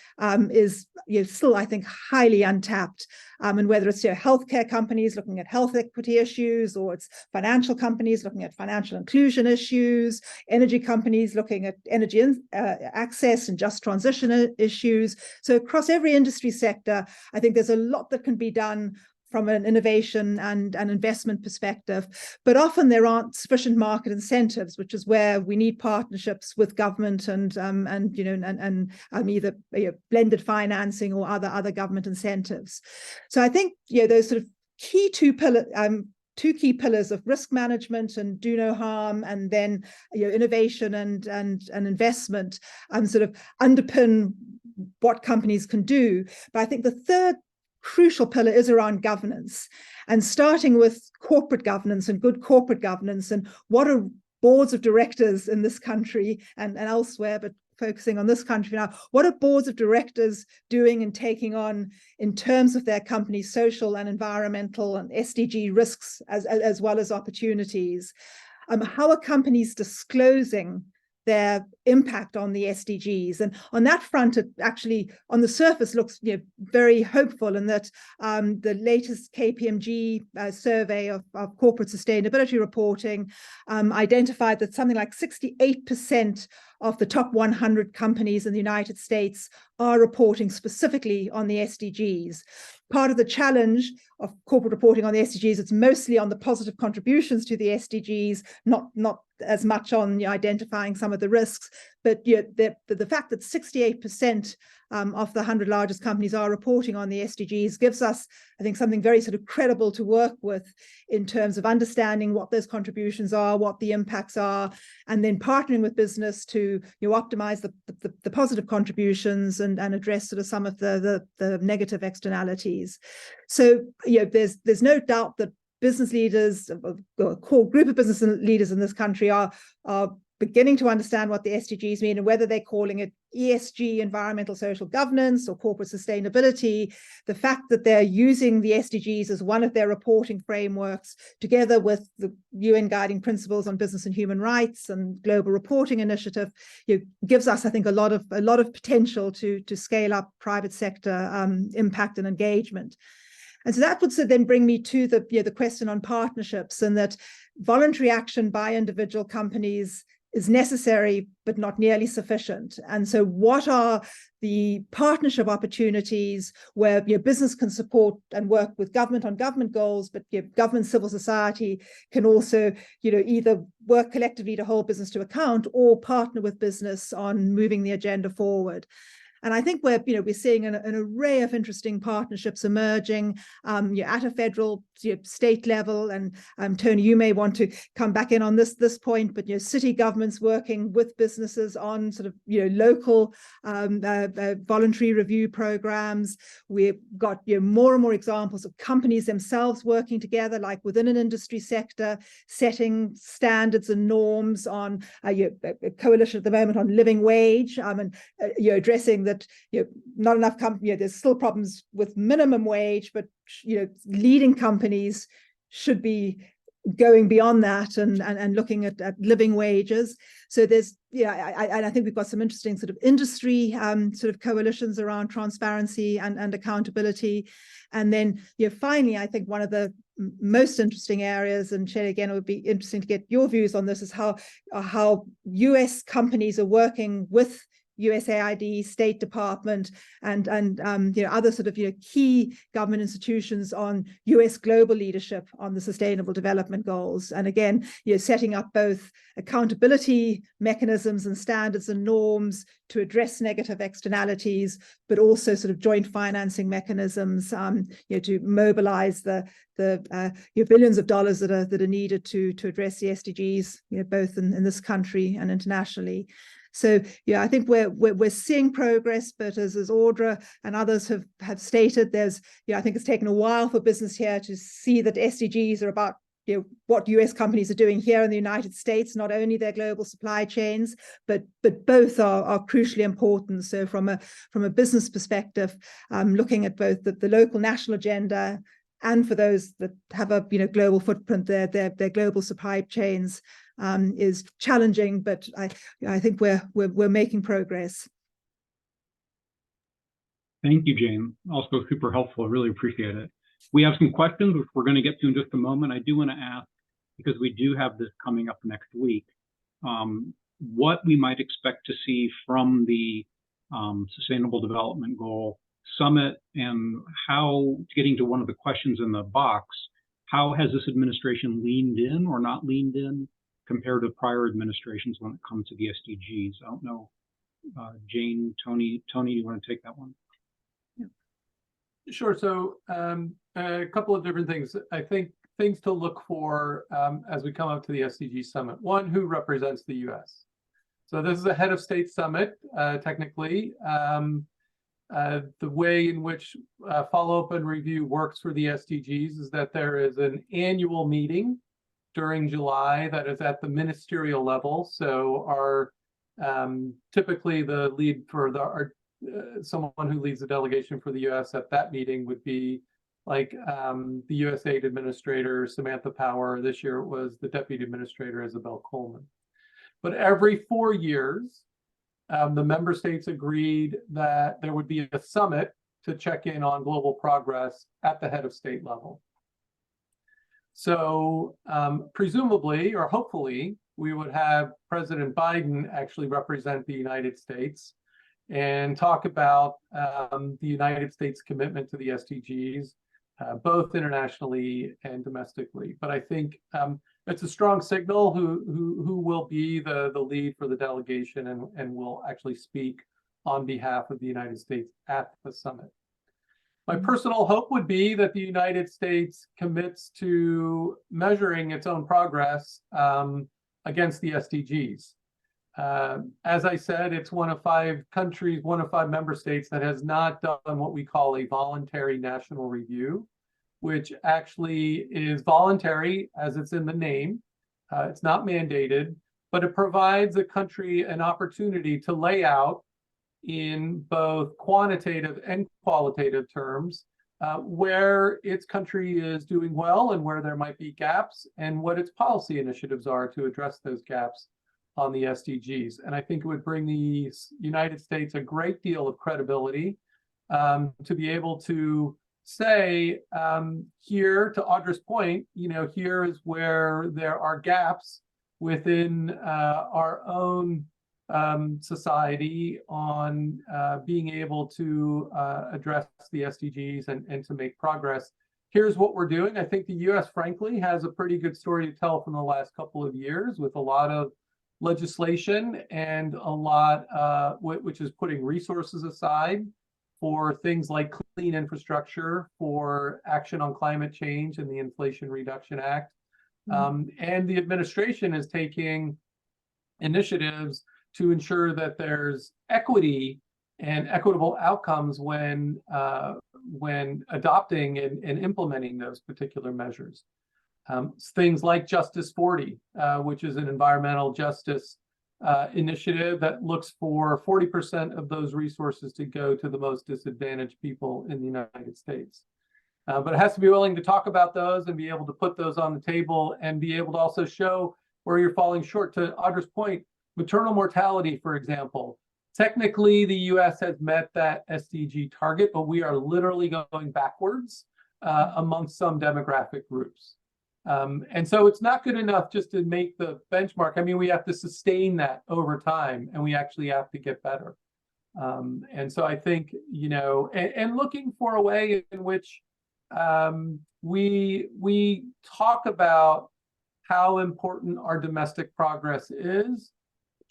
is still, I think, highly untapped. And whether it's healthcare companies looking at health equity issues, or it's financial companies looking at financial inclusion issues, energy companies looking at energy access and just transition issues. So across every industry sector, I think there's a lot that can be done from an innovation and an investment perspective, but often there aren't sufficient market incentives, which is where we need partnerships with government and either blended financing or other government incentives. So I think those sort of two key pillars of risk management and do no harm, and then innovation and investment sort of underpin what companies can do. But I think the third crucial pillar is around governance, and starting with corporate governance and good corporate governance, and what are boards of directors in this country and elsewhere, but focusing on this country now, what are boards of directors doing and taking on in terms of their company's social and environmental and SDG risks as well as opportunities? How are companies disclosing their impact on the SDGs? And on that front, it actually, on the surface, looks very hopeful, in that the latest KPMG survey of corporate sustainability reporting identified that something like 68% of the top 100 companies in the United States are reporting specifically on the SDGs. Part of the challenge of corporate reporting on the SDGs, it's mostly on the positive contributions to the SDGs, not as much on identifying some of the risks. But the fact that 68% of the 100 largest companies are reporting on the SDGs gives us, I think, something very sort of credible to work with in terms of understanding what those contributions are, what the impacts are, and then partnering with business to optimize the positive contributions and address sort of some of the negative externalities. So there's no doubt that business leaders, a core group of business leaders in this country are beginning to understand what the SDGs mean, and whether they're calling it ESG, environmental social governance, or corporate sustainability, the fact that they're using the SDGs as one of their reporting frameworks, together with the UN guiding principles on business and human rights and global reporting initiative, gives us, I think, a lot of potential to scale up private sector impact and engagement. And so that would then bring me to the question on partnerships, and that voluntary action by individual companies is necessary, but not nearly sufficient. And so what are the partnership opportunities where business can support and work with government on government goals, but government, civil society can also either work collectively to hold business to account, or partner with business on moving the agenda forward? And I think we're seeing an array of interesting partnerships emerging at a federal, state level. And Tony, you may want to come back in on this point, but city governments working with businesses on sort of local voluntary review programs. We've got more and more examples of companies themselves working together, like within an industry sector, setting standards and norms on a coalition at the moment on living wage, and addressing that not enough there's still problems with minimum wage, but leading companies should be going beyond that and looking at living wages. So there's I think we've got some interesting sort of industry sort of coalitions around transparency and accountability. And then finally, I think one of the most interesting areas, and Shelly, again, it would be interesting to get your views on this, is how US companies are working with USAID, State Department, and other sort of key government institutions on US global leadership on the Sustainable Development Goals. And again, setting up both accountability mechanisms and standards and norms to address negative externalities, but also sort of joint financing mechanisms to mobilize the billions of dollars that are needed to address the SDGs, both in this country and internationally. So I think we're seeing progress, but as Audra and others have stated, there's I think it's taken a while for business here to see that SDGs are about what US companies are doing here in the United States, not only their global supply chains, but both are crucially important. So from a business perspective, looking at both the local national agenda, and for those that have a global footprint, their global supply chains is challenging, but I think we're making progress. Thank you, Jane. Also super helpful. I really appreciate it. We have some questions, which we're going to get to in just a moment. I do want to ask, because we do have this coming up next week, what we might expect to see from the Sustainable Development Goal Summit, and how, getting to one of the questions in the box, how has this administration leaned in or not leaned in compared to prior administrations when it comes to the SDGs? I don't know, Jane, Tony, you want to take that one? Sure. So a couple of different things. I think things to look for as we come up to the SDG Summit. One, who represents the US? So this is a head of state summit, technically. The way in which follow-up and review works for the SDGs is that there is an annual meeting during July that is at the ministerial level. So our typically the lead for someone who leads the delegation for the US at that meeting would be like the USAID administrator, Samantha Power. This year it was the deputy administrator, Isabel Coleman. But every 4 years, the member states agreed that there would be a summit to check in on global progress at the head of state level. So presumably, or hopefully, we would have President Biden actually represent the United States and talk about the United States commitment to the SDGs, both internationally and domestically. But I think it's a strong signal who will be the lead for the delegation and will actually speak on behalf of the United States at the summit. My personal hope would be that the United States commits to measuring its own progress against the SDGs. As I said, it's one of 5 countries, one of 5 member states that has not done what we call a voluntary national review, which actually is voluntary as it's in the name. It's not mandated, but it provides a country an opportunity to lay out in both quantitative and qualitative terms where its country is doing well and where there might be gaps, and what its policy initiatives are to address those gaps on the SDGs. And I think it would bring the United States a great deal of credibility to be able to say, here, to Audra's point, here is where there are gaps within our own society on being able to address the SDGs and to make progress. Here's what we're doing. I think the US, frankly, has a pretty good story to tell from the last couple of years, with a lot of legislation and a lot which is putting resources aside for things like clean infrastructure, for action on climate change and the Inflation Reduction Act. And the administration is taking initiatives to ensure that there's equity and equitable outcomes when adopting and implementing those particular measures. Things like Justice 40, which is an environmental justice initiative that looks for 40% of those resources to go to the most disadvantaged people in the United States. But it has to be willing to talk about those and be able to put those on the table and be able to also show where you're falling short. To Audra's point, maternal mortality, for example, technically the US has met that SDG target, but we are literally going backwards amongst some demographic groups. And so it's not good enough just to make the benchmark. I mean, we have to sustain that over time, and we actually have to get better. And so I think, and looking for a way in which we talk about how important our domestic progress is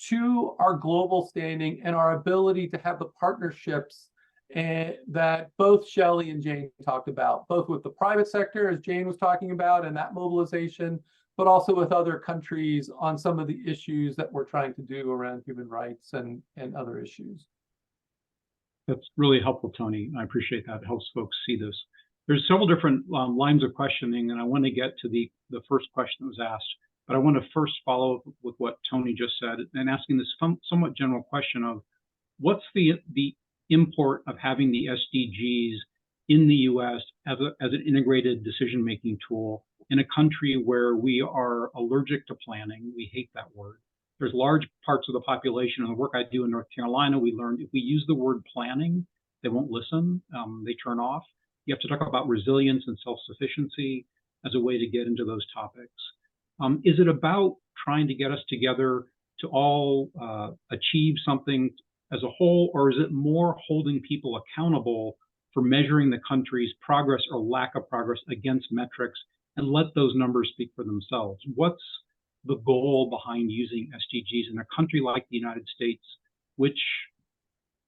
to our global standing and our ability to have the partnerships that both Shelley and Jane talked about, both with the private sector, as Jane was talking about, and that mobilization, but also with other countries on some of the issues that we're trying to do around human rights and other issues. That's really helpful, Tony. I appreciate that. It helps folks see this. There's several different lines of questioning, and I want to get to the first question that was asked. But I want to first follow with what Tony just said and asking this somewhat general question of what's the import of having the SDGs in the U.S. as an integrated decision-making tool in a country where we are allergic to planning. We hate that word. There's large parts of the population, and the work I do in North Carolina, we learned if we use the word planning, they won't listen, they turn off. You have to talk about resilience and self-sufficiency as a way to get into those topics. Is it about trying to get us together to all achieve something as a whole, or is it more holding people accountable for measuring the country's progress or lack of progress against metrics and let those numbers speak for themselves? What's the goal behind using SDGs in a country like the United States, which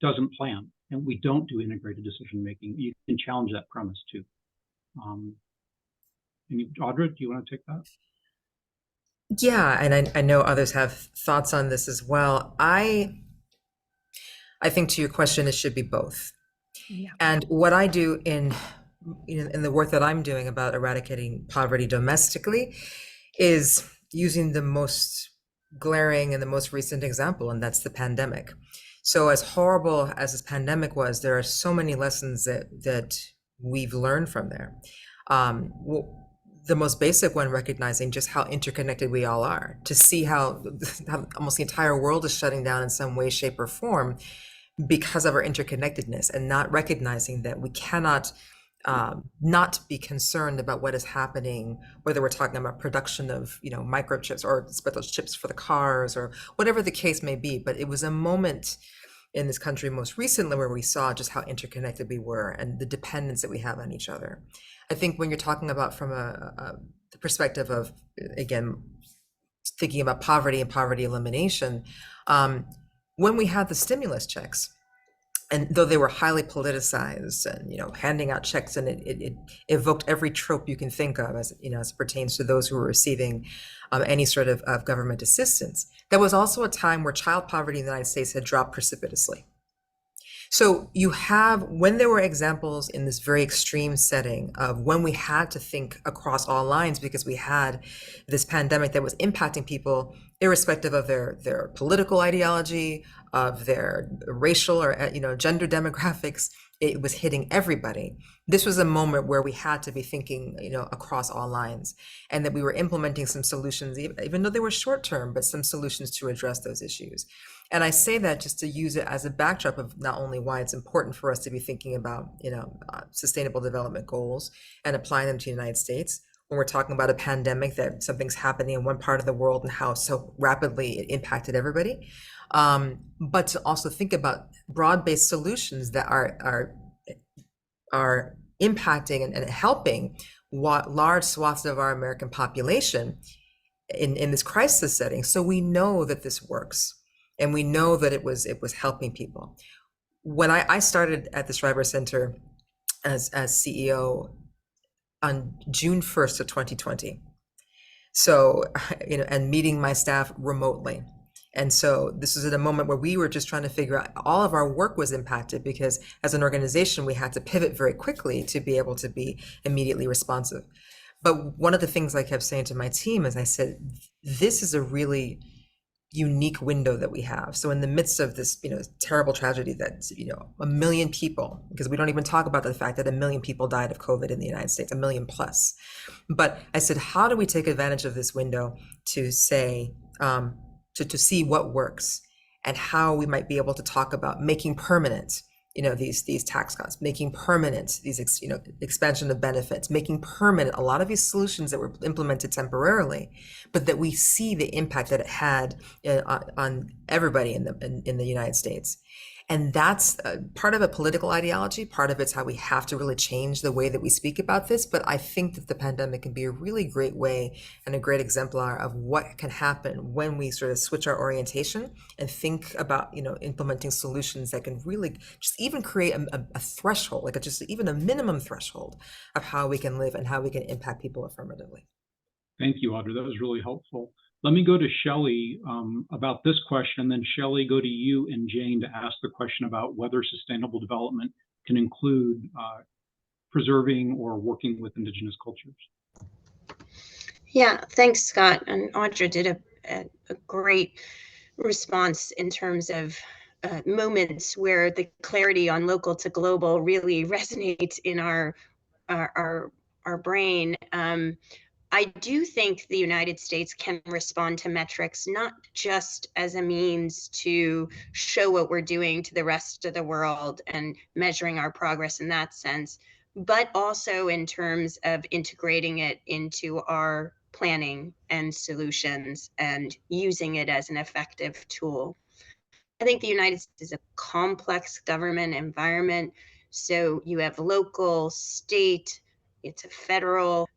doesn't plan and we don't do integrated decision making? You can challenge that premise too. Audra, do you want to take that? Yeah, and I know others have thoughts on this as well. I think to your question, it should be both. Yeah. And what I do in the work that I'm doing about eradicating poverty domestically is using the most glaring and the most recent example, and that's the pandemic. So as horrible as this pandemic was, there are so many lessons that we've learned from there. The most basic one, recognizing just how interconnected we all are, to see how almost the entire world is shutting down in some way, shape, or form because of our interconnectedness, and not recognizing that we cannot not be concerned about what is happening, whether we're talking about production of microchips or special chips for the cars or whatever the case may be. But it was a moment in this country most recently where we saw just how interconnected we were and the dependence that we have on each other. I think when you're talking about from the perspective of, again, thinking about poverty and poverty elimination, when we had the stimulus checks, and though they were highly politicized and handing out checks, and it evoked every trope you can think of as as it pertains to those who were receiving any sort of government assistance, there was also a time where child poverty in the United States had dropped precipitously. So you have, when there were examples in this very extreme setting of when we had to think across all lines because we had this pandemic that was impacting people irrespective of their political ideology, of their racial or gender demographics, it was hitting everybody. This was a moment where we had to be thinking across all lines, and that we were implementing some solutions, even though they were short term, but some solutions to address those issues. And I say that just to use it as a backdrop of not only why it's important for us to be thinking about sustainable development goals and applying them to the United States when we're talking about a pandemic, that something's happening in one part of the world and how so rapidly it impacted everybody, but to also think about broad-based solutions that are impacting and helping large swaths of our American population in this crisis setting. So we know that this works. And we know that it was helping people. When I started at the Schreiber Center as CEO on June 1st of 2020, so and meeting my staff remotely, and so this was at a moment where we were just trying to figure out, all of our work was impacted because as an organization we had to pivot very quickly to be able to be immediately responsive. But one of the things I kept saying to my team is, I said, this is a really unique window that we have. So in the midst of this, terrible tragedy that, 1 million people, because we don't even talk about the fact that 1 million people died of COVID in the United States, 1 million plus. But I said, how do we take advantage of this window to say, to see what works and how we might be able to talk about making permanent these tax cuts, making permanent these expansion of benefits, making permanent a lot of these solutions that were implemented temporarily, but that we see the impact that it had on everybody in the United States. And that's part of a political ideology. Part of it's how we have to really change the way that we speak about this. But I think that the pandemic can be a really great way and a great exemplar of what can happen when we sort of switch our orientation and think about, implementing solutions that can really just even create a threshold, like just even a minimum threshold of how we can live and how we can impact people affirmatively. Thank you, Audra. That was really helpful. Let me go to Shelley about this question, then Shelley, go to you and Jane to ask the question about whether sustainable development can include preserving or working with Indigenous cultures? Yeah, thanks, Scott. And Audra did a great response in terms of moments where the clarity on local to global really resonates in our brain. I do think the United States can respond to metrics not just as a means to show what we're doing to the rest of the world and measuring our progress in that sense, but also in terms of integrating it into our planning and solutions and using it as an effective tool. I think the United States is a complex government environment. So you have local, state, it's a federal,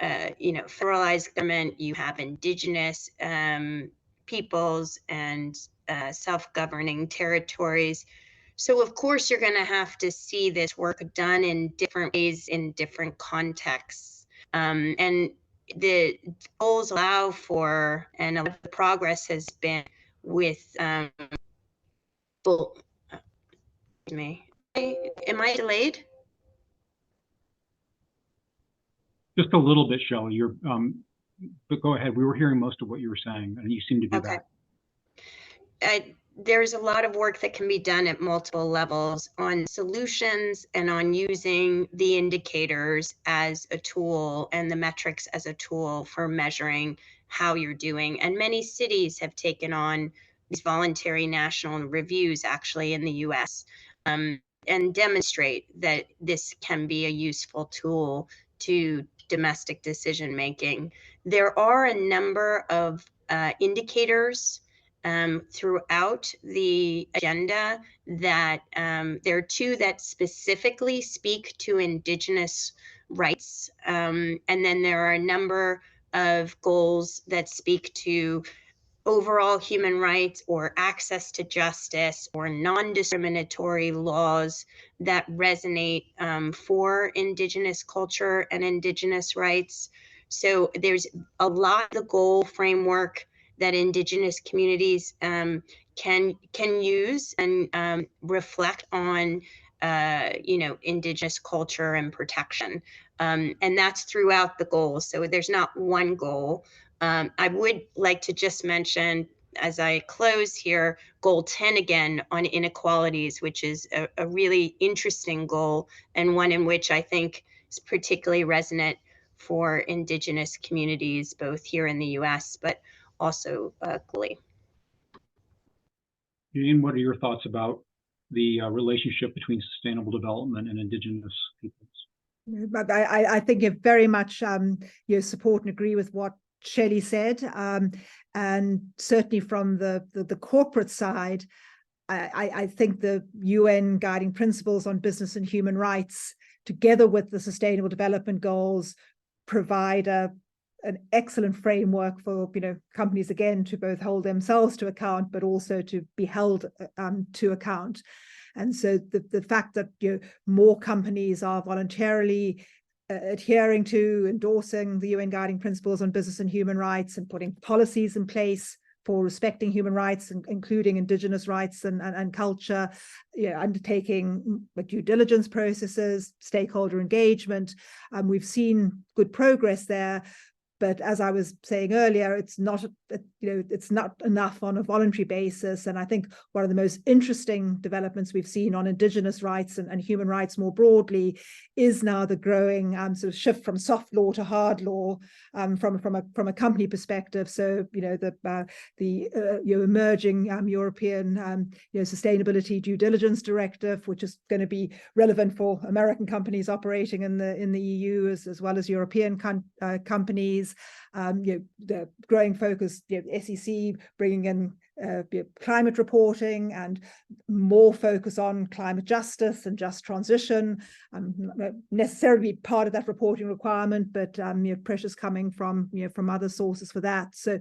federalized government. You have indigenous peoples and self-governing territories. So of course, you're going to have to see this work done in different ways in different contexts. And the goals allow for, and a lot of the progress has been with am I delayed? Just a little bit, Shelley. You're, but go ahead. We were hearing most of what you were saying, and you seem to be back. There's a lot of work that can be done at multiple levels on solutions and on using the indicators as a tool and the metrics as a tool for measuring how you're doing. And many cities have taken on these voluntary national reviews actually in the US and demonstrate that this can be a useful tool to domestic decision making. There are a number of indicators throughout the agenda that there are two that specifically speak to Indigenous rights. And then there are a number of goals that speak to overall human rights or access to justice or non-discriminatory laws that resonate for Indigenous culture and Indigenous rights. So there's a lot of the goal framework that Indigenous communities can use and reflect on Indigenous culture and protection. And that's throughout the goals. So there's not one goal. I would like to just mention, as I close here, goal 10 again on inequalities, which is a really interesting goal and one in which I think is particularly resonant for Indigenous communities, both here in the US, but also globally. Jane, what are your thoughts about the relationship between sustainable development and Indigenous peoples? I think you very much support and agree with what Shelley said, and certainly from the corporate side, I think the UN guiding principles on business and human rights, together with the Sustainable Development Goals, provide an excellent framework for companies again to both hold themselves to account, but also to be held to account. And so the fact that more companies are voluntarily adhering to, endorsing the UN guiding principles on business and human rights and putting policies in place for respecting human rights, including Indigenous rights and culture, undertaking due diligence processes, stakeholder engagement. We've seen good progress there. But as I was saying earlier, it's not enough on a voluntary basis. And I think one of the most interesting developments we've seen on Indigenous rights and human rights more broadly is now the growing sort of shift from soft law to hard law from a company perspective. So the emerging European sustainability due diligence directive, which is going to be relevant for American companies operating in the EU as well as European companies. The growing focus, SEC bringing in climate reporting and more focus on climate justice and just transition, not necessarily part of that reporting requirement, but pressures coming from other sources for that. So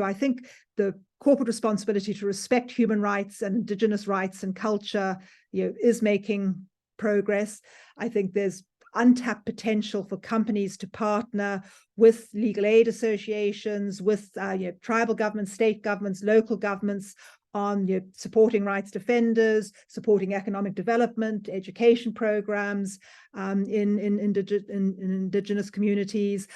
I think the corporate responsibility to respect human rights and Indigenous rights and culture is making progress. I think there's untapped potential for companies to partner with legal aid associations, with tribal governments, state governments, local governments on supporting rights defenders, supporting economic development, education programs in Indigenous communities,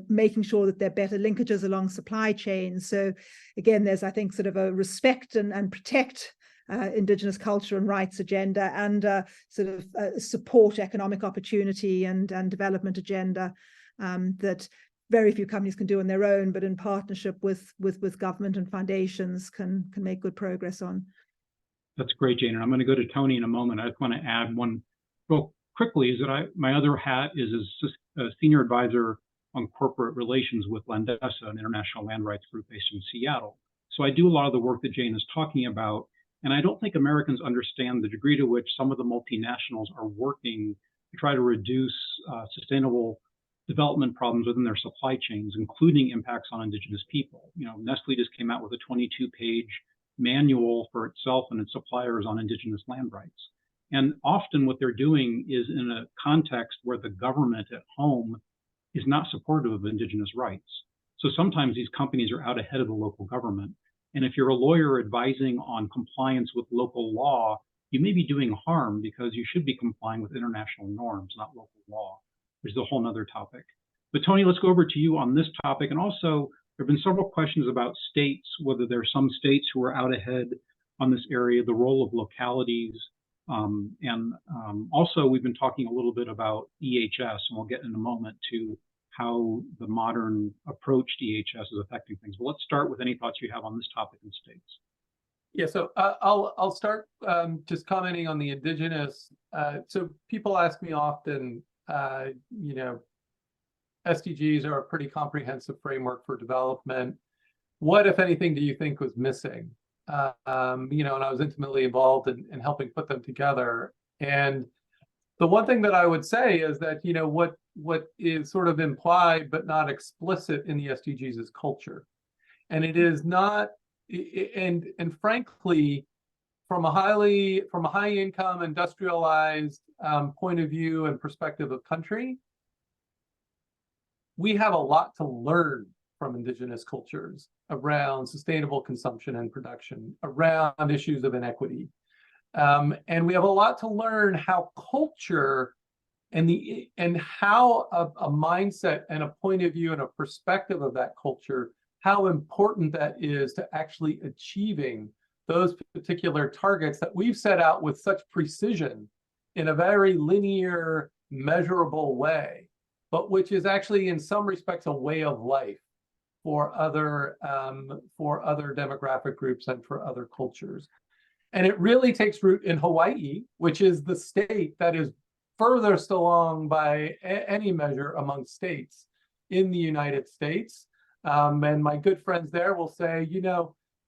making sure that there are better linkages along supply chains. So again, there's, I think, sort of a respect and protect Indigenous culture and rights agenda, and sort of support economic opportunity and development agenda that very few companies can do on their own, but in partnership with government and foundations can make good progress on. That's great, Jane. And I'm going to go to Tony in a moment. I just want to add one real quickly, is that my other hat is as a senior advisor on corporate relations with Landesa, an international land rights group based in Seattle. So I do a lot of the work that Jane is talking about. And I don't think Americans understand the degree to which some of the multinationals are working to try to reduce sustainable development problems within their supply chains, including impacts on Indigenous people. Nestle just came out with a 22-page manual for itself and its suppliers on Indigenous land rights. And often what they're doing is in a context where the government at home is not supportive of Indigenous rights. So sometimes these companies are out ahead of the local government. And if you're a lawyer advising on compliance with local law, you may be doing harm because you should be complying with international norms, not local law, which is a whole nother topic. But Tony, let's go over to you on this topic. And also, there have been several questions about states, whether there are some states who are out ahead on this area, the role of localities. Also, we've been talking a little bit about EHS, and we'll get in a moment to how the modern approach to EHS is affecting things. But let's start with any thoughts you have on this topic in states. Yeah, so I'll start just commenting on the Indigenous. So people ask me often, SDGs are a pretty comprehensive framework for development. What, if anything, do you think was missing? And I was intimately involved in helping put them together. And the one thing that I would say is that, what is sort of implied but not explicit in the SDGs is culture. And it is not, and frankly, from a high income industrialized point of view and perspective of country, we have a lot to learn from Indigenous cultures around sustainable consumption and production, around issues of inequity. And we have a lot to learn how culture and how a mindset and a point of view and a perspective of that culture, how important that is to actually achieving those particular targets that we've set out with such precision in a very linear, measurable way, but which is actually in some respects a way of life for other demographic groups and for other cultures. And it really takes root in Hawaii, which is the state that is furthest along by any measure among states in the United States. And my good friends there will say,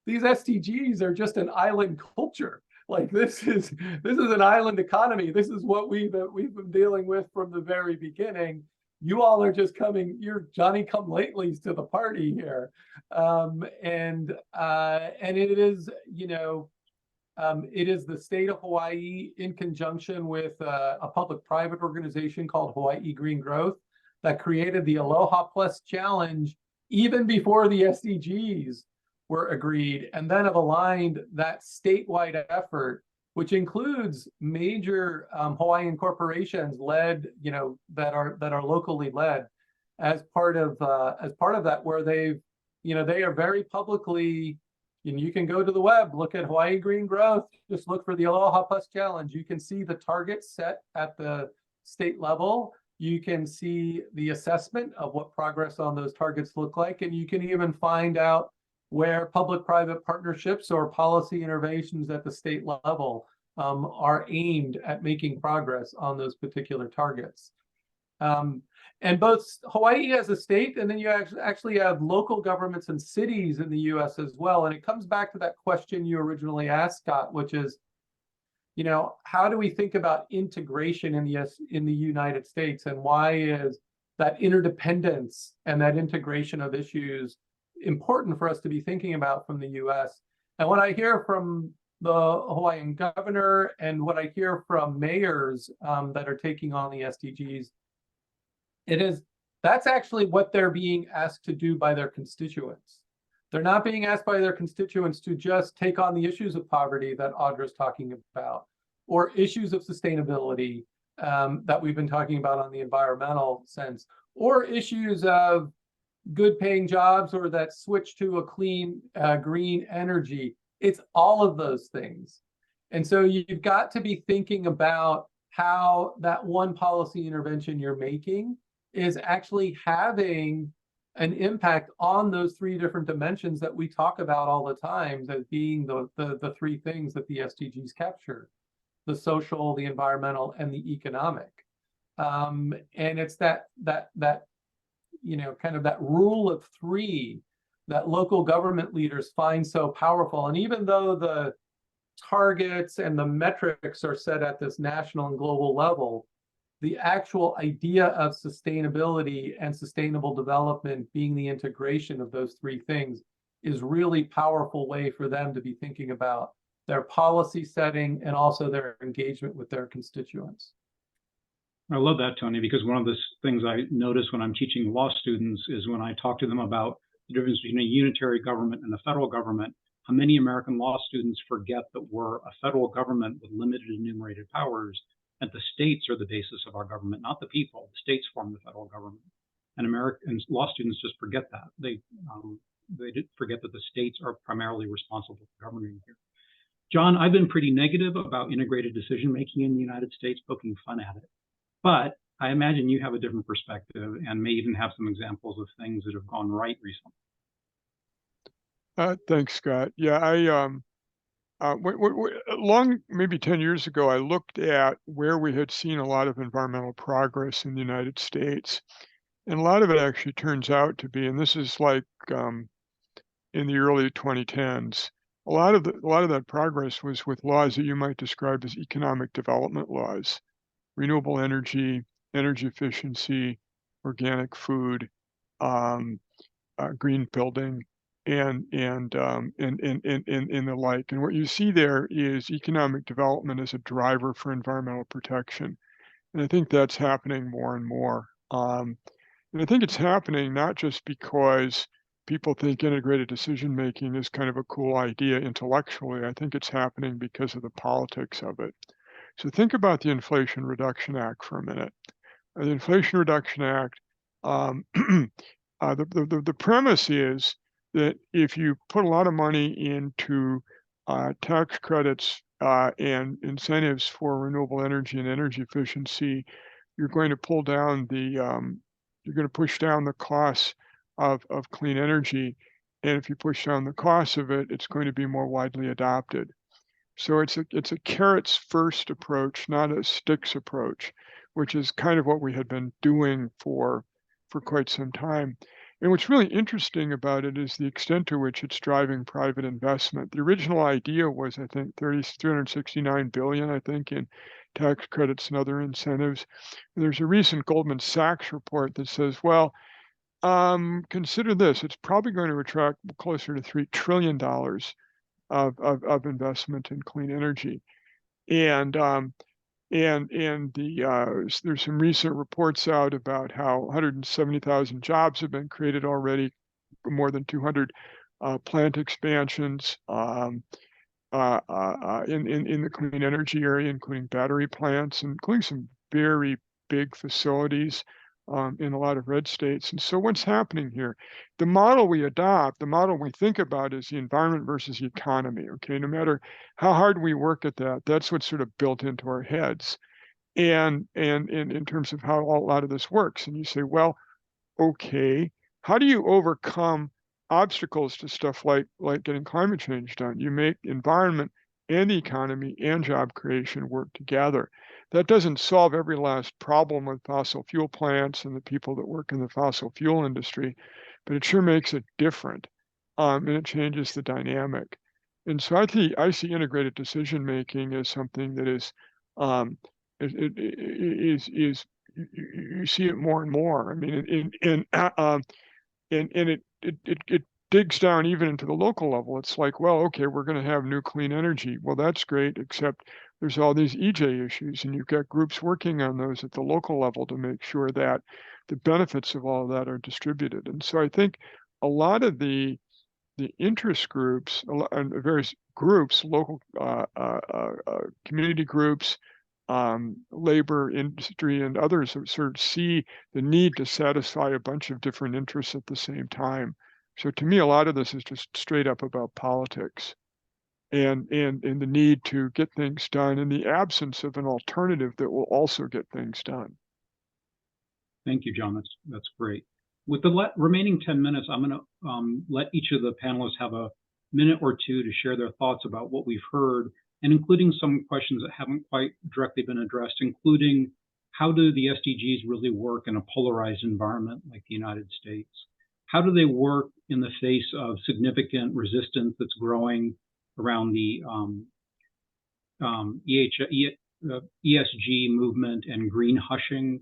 these SDGs are just an island culture. Like this is an island economy. This is what we've been dealing with from the very beginning. You all are just you're Johnny-come-latelys to the party here. And it is, it is the state of Hawaii in conjunction with a public-private organization called Hawaii Green Growth that created the Aloha Plus Challenge even before the SDGs were agreed, and then have aligned that statewide effort, which includes major Hawaiian corporations led, that are locally led, as part of that, where they are very publicly. And you can go to the web, look at Hawaii Green Growth, just look for the Aloha Plus Challenge. You can see the targets set at the state level. You can see the assessment of what progress on those targets look like. And you can even find out where public-private partnerships or policy innovations at the state level are aimed at making progress on those particular targets. And both Hawaii as a state, and then you actually have local governments and cities in the US as well. And it comes back to that question you originally asked, Scott, which is, how do we think about integration in the United States, and why is that interdependence and that integration of issues important for us to be thinking about from the US? And what I hear from the Hawaiian governor and what I hear from mayors that are taking on the SDGs, that's actually what they're being asked to do by their constituents. They're not being asked by their constituents to just take on the issues of poverty that Audra's talking about, or issues of sustainability that we've been talking about on the environmental sense, or issues of good paying jobs or that switch to a clean, green energy. It's all of those things. And so you've got to be thinking about how that one policy intervention you're making is actually having an impact on those three different dimensions that we talk about all the time as being the three things that the SDGs capture: the social, the environmental, and the economic. And it's that kind of that rule of three that local government leaders find so powerful. And even though the targets and the metrics are set at this national and global level, the actual idea of sustainability and sustainable development being the integration of those three things is really powerful way for them to be thinking about their policy setting and also their engagement with their constituents. I love that, Tony, because one of the things I notice when I'm teaching law students is when I talk to them about the difference between a unitary government and a federal government, how many American law students forget that we're a federal government with limited enumerated powers, and the states are the basis of our government, not the people. The states form the federal government. And American law students just forget that. They did forget that the states are primarily responsible for governing here. John, I've been pretty negative about integrated decision-making in the United States, poking fun at it. But I imagine you have a different perspective and may even have some examples of things that have gone right recently. Thanks, Scott. Yeah, maybe 10 years ago, I looked at where we had seen a lot of environmental progress in the United States. And a lot of it actually turns out to be, and this is like in the early 2010s, a lot of that progress was with laws that you might describe as economic development laws: renewable energy, energy efficiency, organic food, green building, and the like. And what you see there is economic development as a driver for environmental protection. And I think that's happening more and more. And I think it's happening not just because people think integrated decision making is kind of a cool idea intellectually. I think it's happening because of the politics of it. So think about the Inflation Reduction Act for a minute. The Inflation Reduction Act, the premise is that if you put a lot of money into tax credits and incentives for renewable energy and energy efficiency, you're going to pull down you're going to push down the costs of clean energy. And if you push down the cost of it, it's going to be more widely adopted. So it's a carrots first approach, not a sticks approach, which is kind of what we had been doing for quite some time. And what's really interesting about it is the extent to which it's driving private investment. The original idea was, I think, 369 billion, I think, in tax credits and other incentives. And there's a recent Goldman Sachs report that says, well, consider this: it's probably going to attract closer to $3 trillion of investment in clean energy. And there's some recent reports out about how 170,000 jobs have been created already, more than 200 plant expansions in the clean energy area, including battery plants, including some very big facilities in a lot of red states. And so what's happening here? The model we adopt, the model we think about is the environment versus the economy, okay? No matter how hard we work at that, that's what's sort of built into our heads. And in terms of how a lot of this works. And you say, well, okay, how do you overcome obstacles to stuff like getting climate change done? You make environment and the economy and job creation work together. That doesn't solve every last problem with fossil fuel plants and the people that work in the fossil fuel industry, but it sure makes it different, and it changes the dynamic. And so I see integrated decision making as something that is you see it more and more. I mean, it digs down even into the local level. It's like, well, okay, we're going to have new clean energy. Well, that's great, except there's all these EJ issues, and you've got groups working on those at the local level to make sure that the benefits of all of that are distributed. And so I think a lot of the the interest groups and various groups, local community groups, labor, industry, and others sort of see the need to satisfy a bunch of different interests at the same time. So to me, a lot of this is just straight up about politics and the need to get things done in the absence of an alternative that will also get things done. Thank you, John. That's great. With the remaining 10 minutes, I'm going to let each of the panelists have a minute or two to share their thoughts about what we've heard, and including some questions that haven't quite directly been addressed, including how do the SDGs really work in a polarized environment like the United States? How do they work in the face of significant resistance that's growing around the ESG movement and green hushing?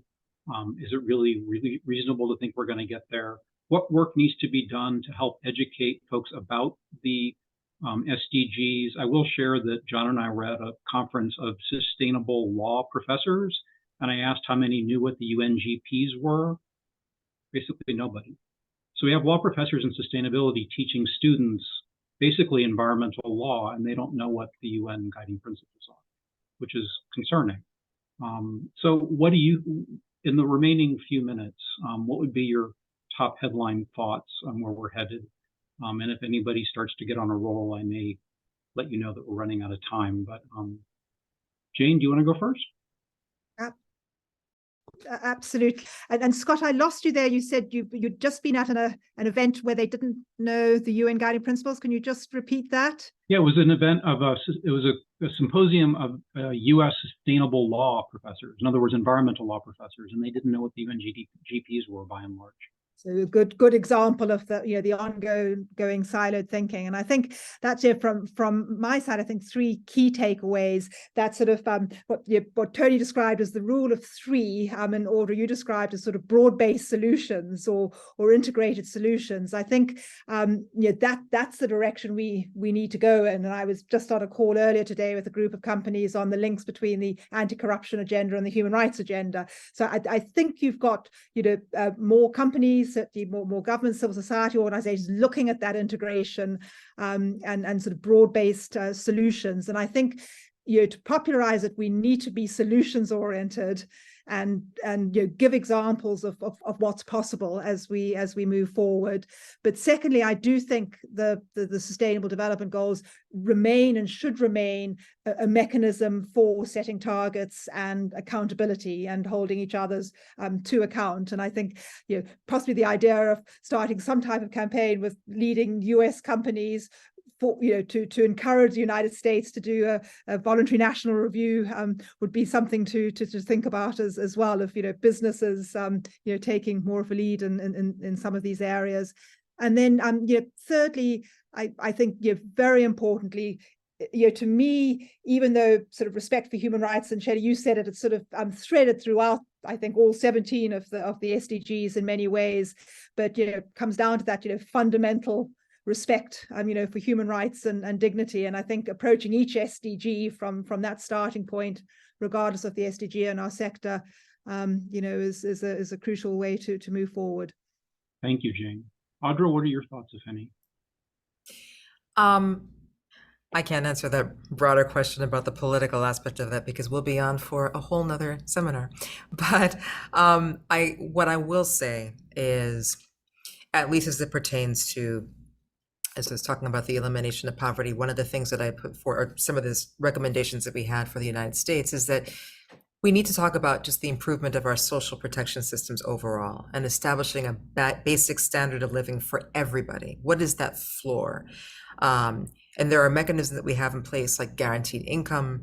Is it really reasonable to think we're going to get there? What work needs to be done to help educate folks about the SDGs? I will share that John and I were at a conference of sustainable law professors, and I asked how many knew what the UNGPs were. Basically nobody. So we have law professors in sustainability teaching students basically environmental law, and they don't know what the UN guiding principles are, which is concerning. So what do you, in the remaining few minutes, what would be your top headline thoughts on where we're headed? And if anybody starts to get on a roll, I may let you know that we're running out of time. But Jane, do you want to go first? Absolutely. And Scott, I lost you there. You said you'd just been at an event where they didn't know the UN guiding principles. Can you just repeat that? Yeah, it was an event of a symposium of U.S. sustainable law professors. In other words, environmental law professors, and they didn't know what the UNGPs were by and large. So a good example of the the ongoing siloed thinking, and I think that's from my side. I think three key takeaways. That sort of what Tony described as the rule of three, and Audrey, you described as sort of broad-based solutions or integrated solutions. I think that's the direction we need to go. And I was just on a call earlier today with a group of companies on the links between the anti-corruption agenda and the human rights agenda. So I think you've got more companies, certainly more government, civil society organizations looking at that integration and sort of broad-based solutions. And I think to popularize it, we need to be solutions oriented and give examples of what's possible as we move forward. But secondly, I do think the Sustainable Development Goals remain and should remain a mechanism for setting targets and accountability and holding each other's to account. And I think possibly the idea of starting some type of campaign with leading US companies for, to encourage the United States to do a voluntary national review would be something to think about as well, if businesses taking more of a lead in some of these areas. And then thirdly, I think very importantly, to me, even though sort of respect for human rights, and Shelley, you said it, it's sort of threaded throughout, I think, all 17 of the SDGs in many ways, but comes down to that fundamental respect for human rights and dignity. And I think approaching each SDG from that starting point, regardless of the SDG in our sector, is a crucial way to move forward. Thank you, Jane. Audra, what are your thoughts, if any? I can't answer that broader question about the political aspect of that because we'll be on for a whole nother seminar. But what I will say is, at least as it pertains to, as I was talking about the elimination of poverty, one of the things that I put forward, or some of the recommendations that we had for the United States, is that we need to talk about just the improvement of our social protection systems overall and establishing a basic standard of living for everybody. What is that floor? And there are mechanisms that we have in place, like guaranteed income,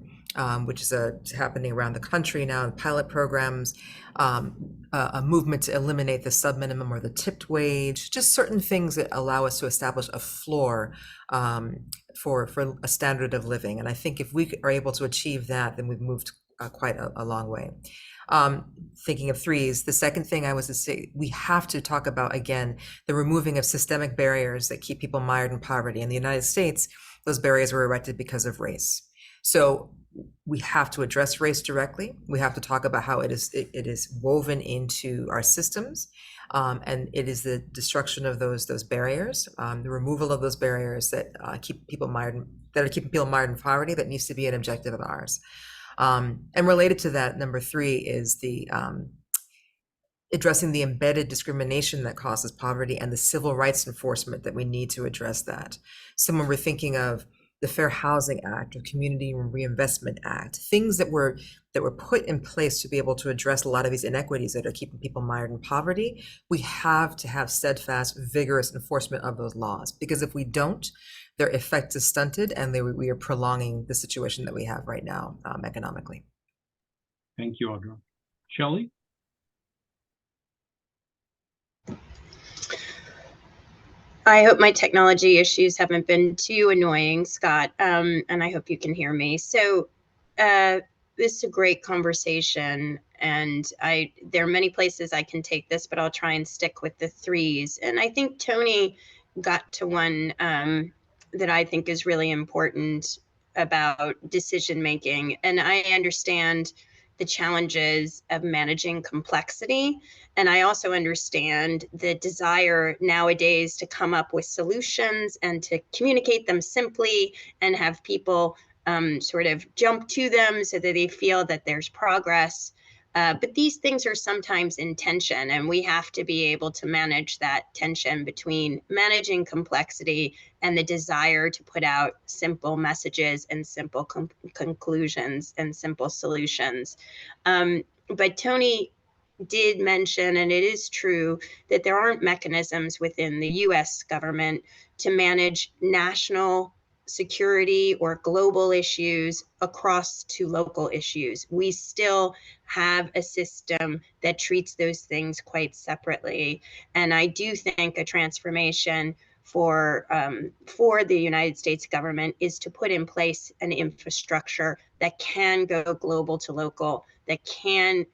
which is happening around the country now in pilot programs, a movement to eliminate the subminimum or the tipped wage, just certain things that allow us to establish a floor for a standard of living. And I think if we are able to achieve that, then we've moved quite a long way. Thinking of threes, the second thing I was to say, we have to talk about, again, the removing of systemic barriers that keep people mired in poverty. In the United States, those barriers were erected because of race. So we have to address race directly. We have to talk about how it is woven into our systems, and it is the destruction of those barriers, the removal of those barriers that keep people mired, that are keeping people mired in poverty. That needs to be an objective of ours. And related to that, number 3 is the addressing the embedded discrimination that causes poverty and the civil rights enforcement that we need to address that. So when we're thinking of the Fair Housing Act or Community Reinvestment Act, things that were put in place to be able to address a lot of these inequities that are keeping people mired in poverty, we have to have steadfast, vigorous enforcement of those laws. Because if we don't, their effect is stunted, and we are prolonging the situation that we have right now economically. Thank you, Audra. Shelley? I hope my technology issues haven't been too annoying, Scott, and I hope you can hear me. So this is a great conversation, and there are many places I can take this, but I'll try and stick with the 3s. And I think Tony got to one that I think is really important about decision making. And I understand the challenges of managing complexity. And I also understand the desire nowadays to come up with solutions and to communicate them simply and have people sort of jump to them so that they feel that there's progress. But these things are sometimes in tension, and we have to be able to manage that tension between managing complexity and the desire to put out simple messages and simple conclusions and simple solutions. But Tony did mention, and it is true, that there aren't mechanisms within the US government to manage national security or global issues across to local issues. We still have a system that treats those things quite separately. And I do think a transformation for the United States government is to put in place an infrastructure that can go global to local, that can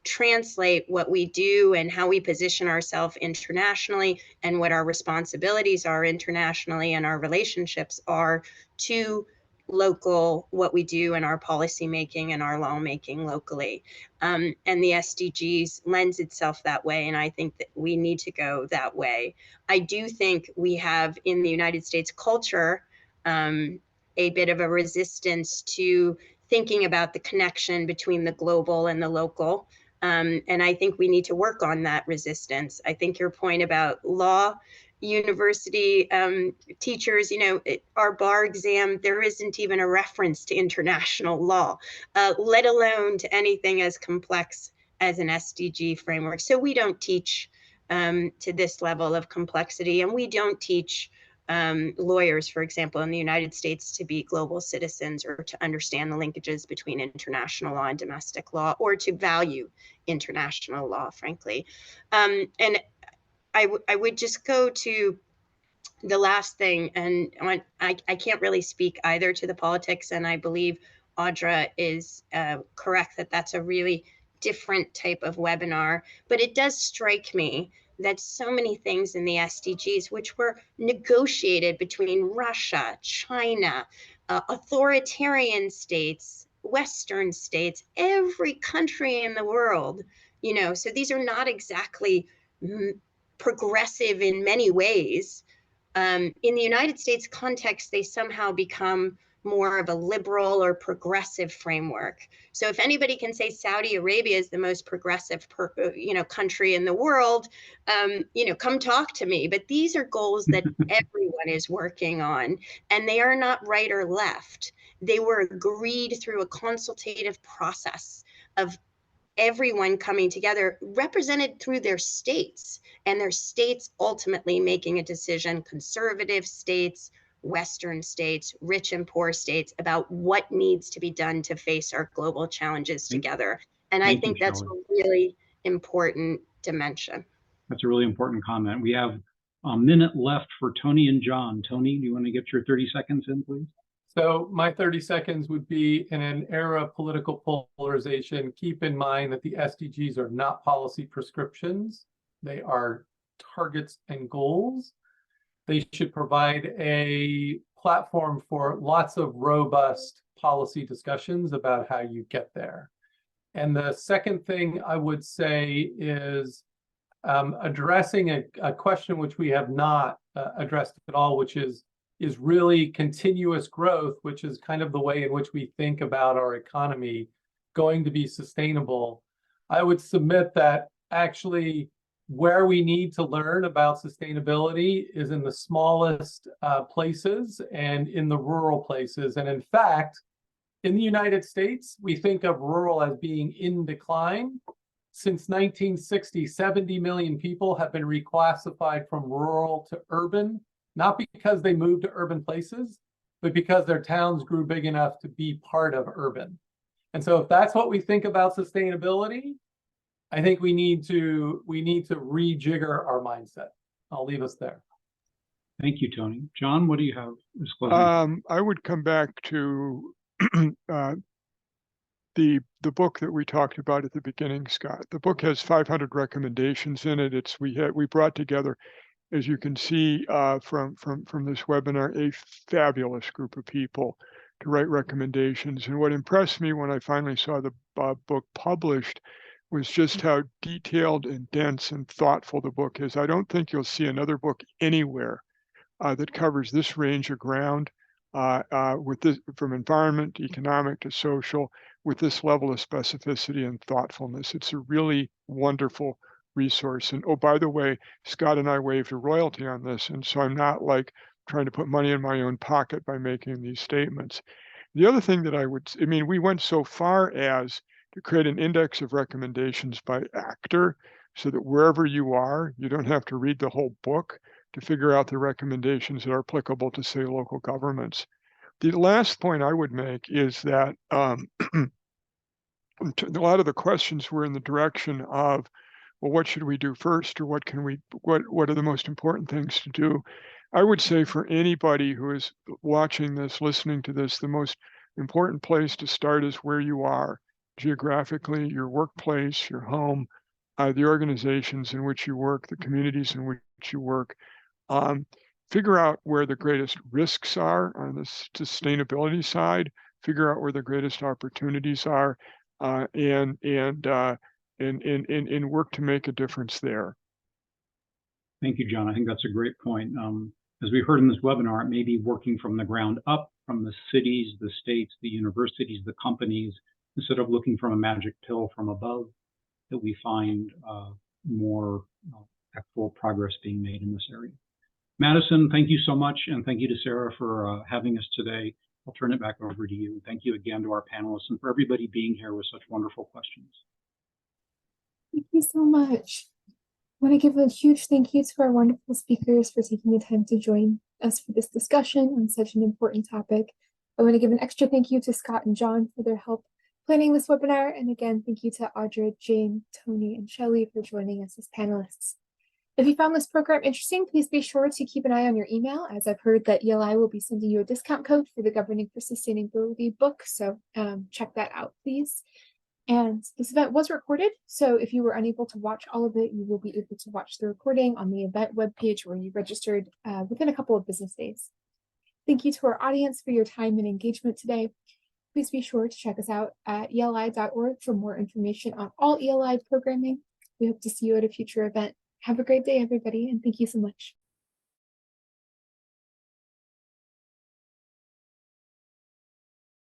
translate what we do and how we position ourselves internationally and what our responsibilities are internationally and our relationships are to local, what we do in our policy making and our lawmaking locally. And the SDGs lends itself that way. And I think that we need to go that way. I do think we have in the United States culture a bit of a resistance to thinking about the connection between the global and the local. And I think we need to work on that resistance. I think your point about law university teachers, our bar exam, there isn't even a reference to international law, let alone to anything as complex as an SDG framework. So we don't teach to this level of complexity, and we don't teach lawyers, for example, in the United States to be global citizens or to understand the linkages between international law and domestic law, or to value international law, frankly. And I would just go to the last thing, and I can't really speak either to the politics, and I believe Audra is correct that that's a really different type of webinar, but it does strike me that so many things in the SDGs, which were negotiated between Russia, China, authoritarian states, Western states, every country in the world, so these are not exactly progressive in many ways. In the United States context, they somehow become more of a liberal or progressive framework. So if anybody can say Saudi Arabia is the most progressive country in the world, come talk to me. But these are goals that everyone is working on, and they are not right or left. They were agreed through a consultative process of everyone coming together, represented through their states, and their states ultimately making a decision, conservative states, Western states, rich and poor states, about what needs to be done to face our global challenges together. And I think that's a really important dimension. That's a really important comment. We have a minute left for Tony and John. Tony, do you want to get your 30 seconds in, please? So my 30 seconds would be, in an era of political polarization, keep in mind that the SDGs are not policy prescriptions. They are targets and goals. They should provide a platform for lots of robust policy discussions about how you get there. And the second thing I would say is addressing a question which we have not addressed at all, which is really continuous growth, which is kind of the way in which we think about our economy going to be sustainable. I would submit that actually where we need to learn about sustainability is in the smallest places and in the rural places. And in fact, in the United States, we think of rural as being in decline. Since 1960, 70 million people have been reclassified from rural to urban, not because they moved to urban places, but because their towns grew big enough to be part of urban. And so if that's what we think about sustainability, I think we need to rejigger our mindset. I'll leave us there. Thank you, Tony. John, what do you have as closing? I would come back to the book that we talked about at the beginning, Scott. The book has 500 recommendations in it. We brought together, as you can see from this webinar, a fabulous group of people to write recommendations. And what impressed me when I finally saw the book published was just how detailed and dense and thoughtful the book is. I don't think you'll see another book anywhere that covers this range of ground with this, from environment to economic to social, with this level of specificity and thoughtfulness. It's a really wonderful resource. And oh, by the way, Scott and I waived a royalty on this, and so I'm not like trying to put money in my own pocket by making these statements. The other thing that we went so far as to create an index of recommendations by actor, so that wherever you are, you don't have to read the whole book to figure out the recommendations that are applicable to, say, local governments. The last point I would make is that a lot of the questions were in the direction of, well, what should we do first, or what are the most important things to do? I would say for anybody who is watching this, listening to this, the most important place to start is where you are geographically, your workplace, your home, the organizations in which you work, the communities in which you work. Figure out where the greatest risks are on the sustainability side, figure out where the greatest opportunities are, and work to make a difference there. Thank you, John. I think that's a great point. As we heard in this webinar, it may be working from the ground up, from the cities, the states, the universities, the companies, instead of looking from a magic pill from above, that we find more actual progress being made in this area. Madison, thank you so much, and thank you to Sarah for having us today. I'll turn it back over to you. Thank you again to our panelists and for everybody being here with such wonderful questions. Thank you so much. I want to give a huge thank you to our wonderful speakers for taking the time to join us for this discussion on such an important topic. I want to give an extra thank you to Scott and John for their help planning this webinar. And again, thank you to Audra, Jane, Tony, and Shelley for joining us as panelists. If you found this program interesting, please be sure to keep an eye on your email, as I've heard that ELI will be sending you a discount code for the Governing for Sustainability book. So check that out, please. And this event was recorded, so if you were unable to watch all of it, you will be able to watch the recording on the event webpage where you registered within a couple of business days. Thank you to our audience for your time and engagement today. Please be sure to check us out at eli.org for more information on all ELI programming. We hope to see you at a future event. Have a great day, everybody, and thank you so much.